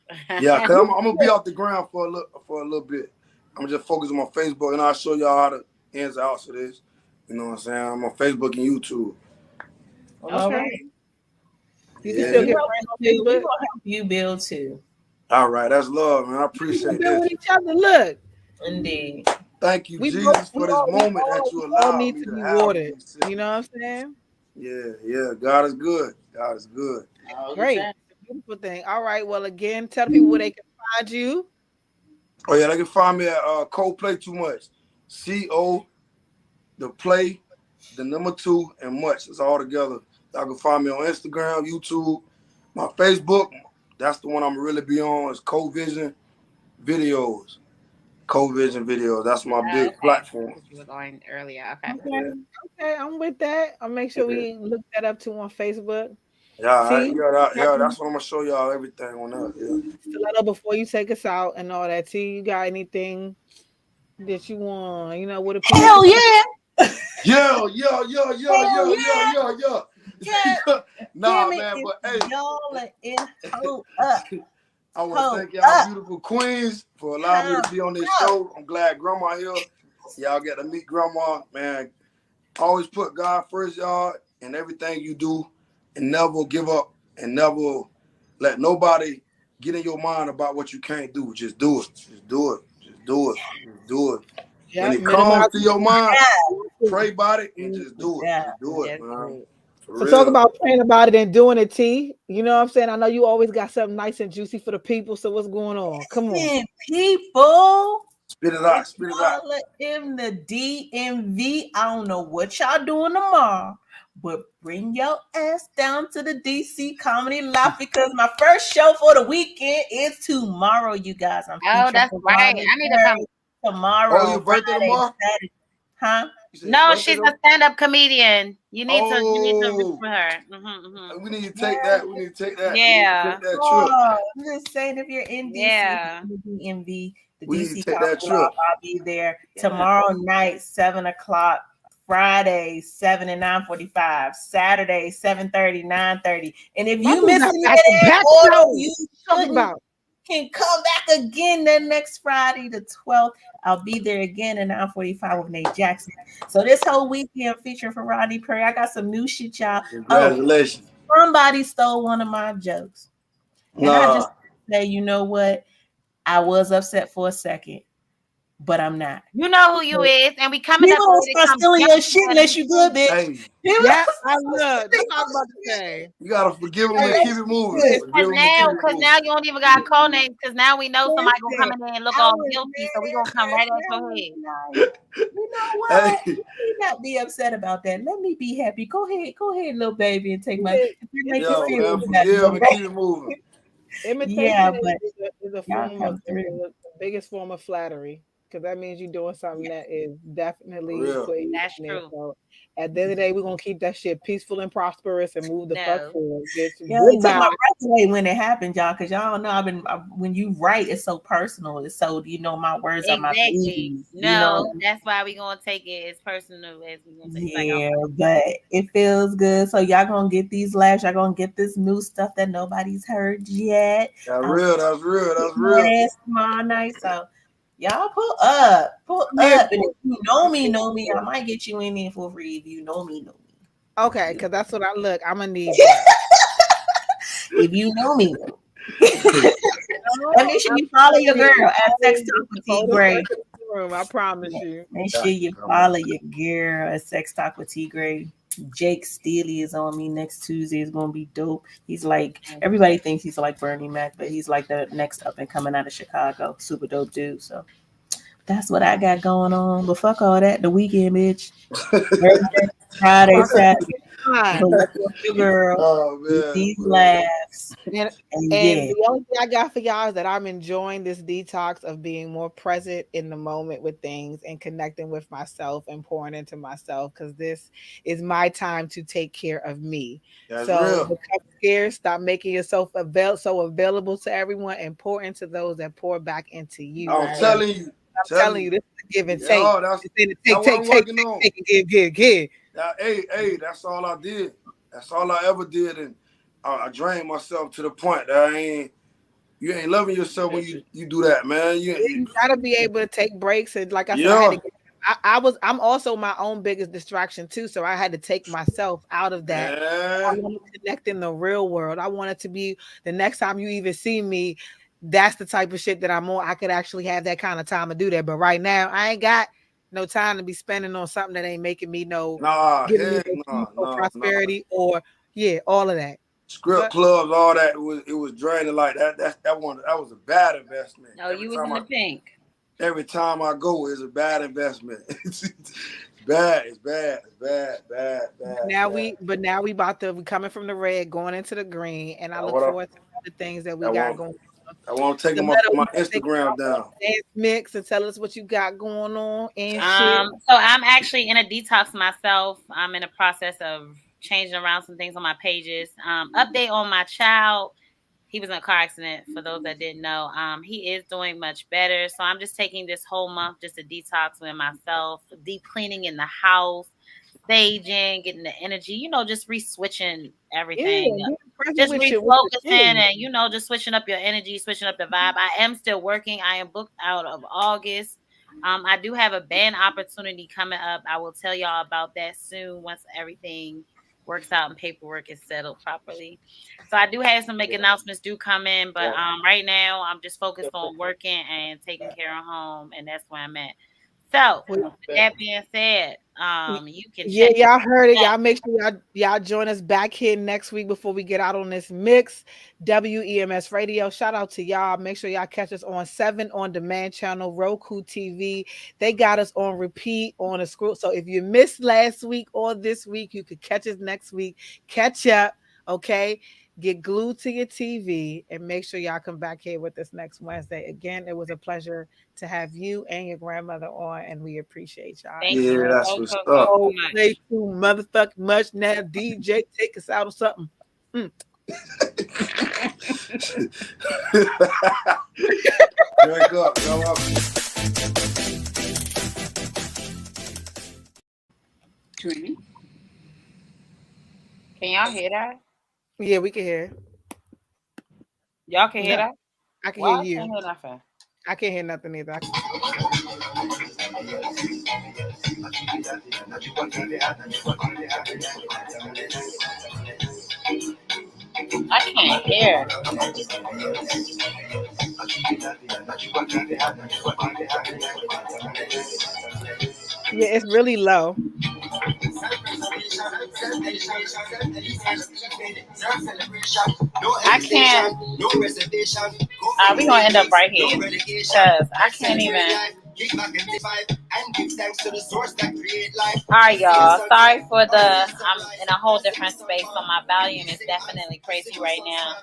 Yeah, cause I'm gonna be off the ground for a little bit. I'm just focus on my Facebook, and I'll show y'all how the ins and outs of this. You know what I'm saying? I'm on Facebook and YouTube. Okay. You can still We get help friends on you, we Facebook. gonna help you build too. All right, that's love, man. I We appreciate build this. with each other. Look, Indeed. Thank you, we Jesus, for this moment that we you all allowed need me to to be have with watered. these You know siblings. what I'm saying? Yeah. God is good. God is good. All the Great. time. Beautiful thing. All right. Well, again, tell the people where they can find you. Oh yeah, they can find me at Play Too Much. CO, the play, the number 2, and much. It's all together. Y'all can find me on Instagram, YouTube, my Facebook. That's the one I'm really be on. Is Co-Vision Videos. Co-Vision Videos. That's my Oh, big okay. platform. You were going earlier. Okay. Okay. Okay. I'm with that. I'll make sure we look that up too on Facebook. T, That's what I'm gonna show y'all everything on that. Yeah. Stiletto, before you take us out and all that. T, you got anything that you want? You know, what the people Hell can yeah. Yeah. Hell yeah. Yeah. Nah, Damn it, man, if but hey, y'all are in hold up. I want to Hold thank y'all up. beautiful queens for allowing me to be on this show. I'm glad Grandma here. Y'all get to meet Grandma, man. Always put God first, y'all, in everything you do, and never give up, and never let nobody get in your mind about what you can't do. Just do it. Just do it. Just do it. Just do it. Yeah, When it minimize. comes to your mind, Yeah. pray about it and just do it. Yeah. Just do it, That's man. great. For So real. talk about praying about it and doing it, T. You know what I'm saying? I know you always got something nice and juicy for the people. So what's going on? Come on. Listen, people. Spit it out. If Spit it out. y'all are in the DMV, I don't know what y'all doing tomorrow, but bring your ass down to the DC Comedy Loft because my first show for the weekend is tomorrow, you guys. I'm Oh, featuring that's for right. Ronnie I need to come. tomorrow, Oh, your birthday Friday, tomorrow? Saturday. Huh? You said your No, birthday she's tomorrow? a stand-up comedian. You need to reach Oh, for her. Mm-hmm. we need to take that. We need to take that. We need to Yeah. take that trip. Oh, I'm just saying, if you're in DC, Yeah. in the DMV, the We need to DC take Comedy that trip. Loft, I'll be there Yeah. tomorrow night, 7 o'clock. Friday, 7 and 9:45. Saturday, 7:30, 9:30. And if you miss any of that order, you shouldn't can come back again the next Friday, the 12th. I'll be there again at 9:45 with Nate Jackson. So this whole weekend featuring for Rodney Perry, I got some new shit, y'all. Congratulations. Oh, somebody stole one of my jokes. And I just say, you know what? I was upset for a second, but I'm not. You know who you is, and we coming You up don't there to start come stealing get your you, shit buddy. unless you good, bitch. Hey, Yeah, I love. That's all I'm about to say. you gotta forgive them and keep it moving. Forgive Cause them and keep it now moving. you don't even got code names. Cause now we know somebody gonna come Listen, in there and look I all was guilty. So we there, gonna come right at and I your was head. like, you know what? Hey, Let me not be upset about that. Let me be happy. Go ahead, little baby, and take my. If it make you yo, feel man, better, forgive little and baby. keep it moving. Imitation Yeah, but is a y'all form of come through. the biggest form of flattery because that means you're doing something that is For definitely real. putting you That's in there. true. So at the end of the day, we're gonna keep that shit peaceful and prosperous and move the fuck No. forward, bitch. Yeah, it took Goodbye. my breath away when it happened, y'all. Because y'all know when you write, it's so personal. It's so my words are my Exactly. babies. No, that's why we gonna take it as personal as we gonna take it. Yeah, but it feels good. So y'all gonna get these laughs. Y'all gonna get this new stuff that nobody's heard yet. That's real. That's real. That's My real. ass tomorrow night. So y'all pull up. And if you know me, I might get you in there for free. If you know me. Okay, because that's what I look. I'm gonna need that. If you know me. And make sure you follow your girl at Sex Talk with T Gray. I promise you. Make sure you follow your girl at Sex Talk with T Gray. Jake Steely is on me next Tuesday. It's gonna be dope. He's like everybody thinks he's like Bernie Mac, but he's like the next up and coming out of Chicago. Super dope dude. So that's what I got going on. But fuck all that. The weekend, bitch. Thursday, Friday, Saturday. But with your girl, Oh, these laughs. And the only thing I got for y'all is that I'm enjoying this detox of being more present in the moment with things and connecting with myself and pouring into myself because this is my time to take care of me. That's so real. become scarce, stop making yourself so available to everyone and pour into those that pour back into you. I'm telling you. I'm telling you, this is a give and take. Oh, that's what I'm working on. Take, give. Hey, that's all I did. That's all I ever did, and I drained myself to the point that you ain't loving yourself when you do that, man. You gotta be able to take breaks, and like I said, I had to get I'm also my own biggest distraction too. So I had to take myself out of that. I Yeah. want to connect in the real world. I want it to be the next time you even see me, that's the type of shit that I'm on. I could actually have that kind of time to do that. But right now, I ain't got no time to be spending on something that ain't making me Nah, giving me heck no peace no, or no, no. prosperity or all of that. Script But clubs, all that it was draining like that. That was a bad investment. No, you was in the pink. Every time I go is a bad investment. It's bad. It's bad. It's bad. now we about to we coming from the red, going into the green, and I look What forward to the things that we I got want. going on. I want to take So them off Meadow, my you wanna take Instagram down. dance mix and tell us what you got going on and shit. So I'm actually in a detox myself. I'm in the process of changing around some things on my pages. Update on my child. He was in a car accident. For those that didn't know, he is doing much better. So I'm just taking this whole month just to detox with myself, deep cleaning in the house, staging, getting the energy, just re-switching everything, Yeah, just with your refocusing energy. and, just switching up your energy, switching up the vibe. I am still working. I am booked out of August. I do have a band opportunity coming up. I will tell y'all about that soon once everything works out and paperwork is settled properly. So I do have some big announcements do come in, but right now I'm just focused on working and taking care of home, and that's where I'm at. So with that being said, you can Yeah, check y'all heard it. that. Y'all make sure y'all join us back here next week before we get out on this mix. WEMS Radio. Shout out to y'all. Make sure y'all catch us on 7 on demand channel, Roku TV. They got us on repeat on a screw. So if you missed last week or this week, you could catch us next week. Catch up. Okay. Get glued to your TV and make sure y'all come back here with us next Wednesday. Again, it was a pleasure to have you and your grandmother on, and we appreciate y'all. Thank you That's so, what's so, up. so Play much. too motherfucking much now. DJ, take us out or something. Drink up, go up. Can y'all hear that? Yeah, we can hear. Y'all can hear No, that? I can Why hear I you. can't hear nothing? I can't hear nothing either. I can't hear. Yeah, it's really low. I can't. We gonna end up right here because I can't even. All right, y'all. Sorry for I'm in a whole different space, so my volume is definitely crazy right now.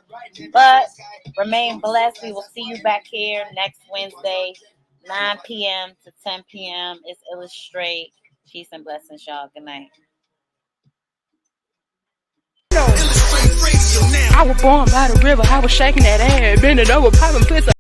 But remain blessed. We will see you back here next Wednesday, 9 p.m. to 10 p.m. It's Illustrate. Peace and blessings, y'all. Good night. I was born by the river, I was shaking that ass, bending over, popping pussy.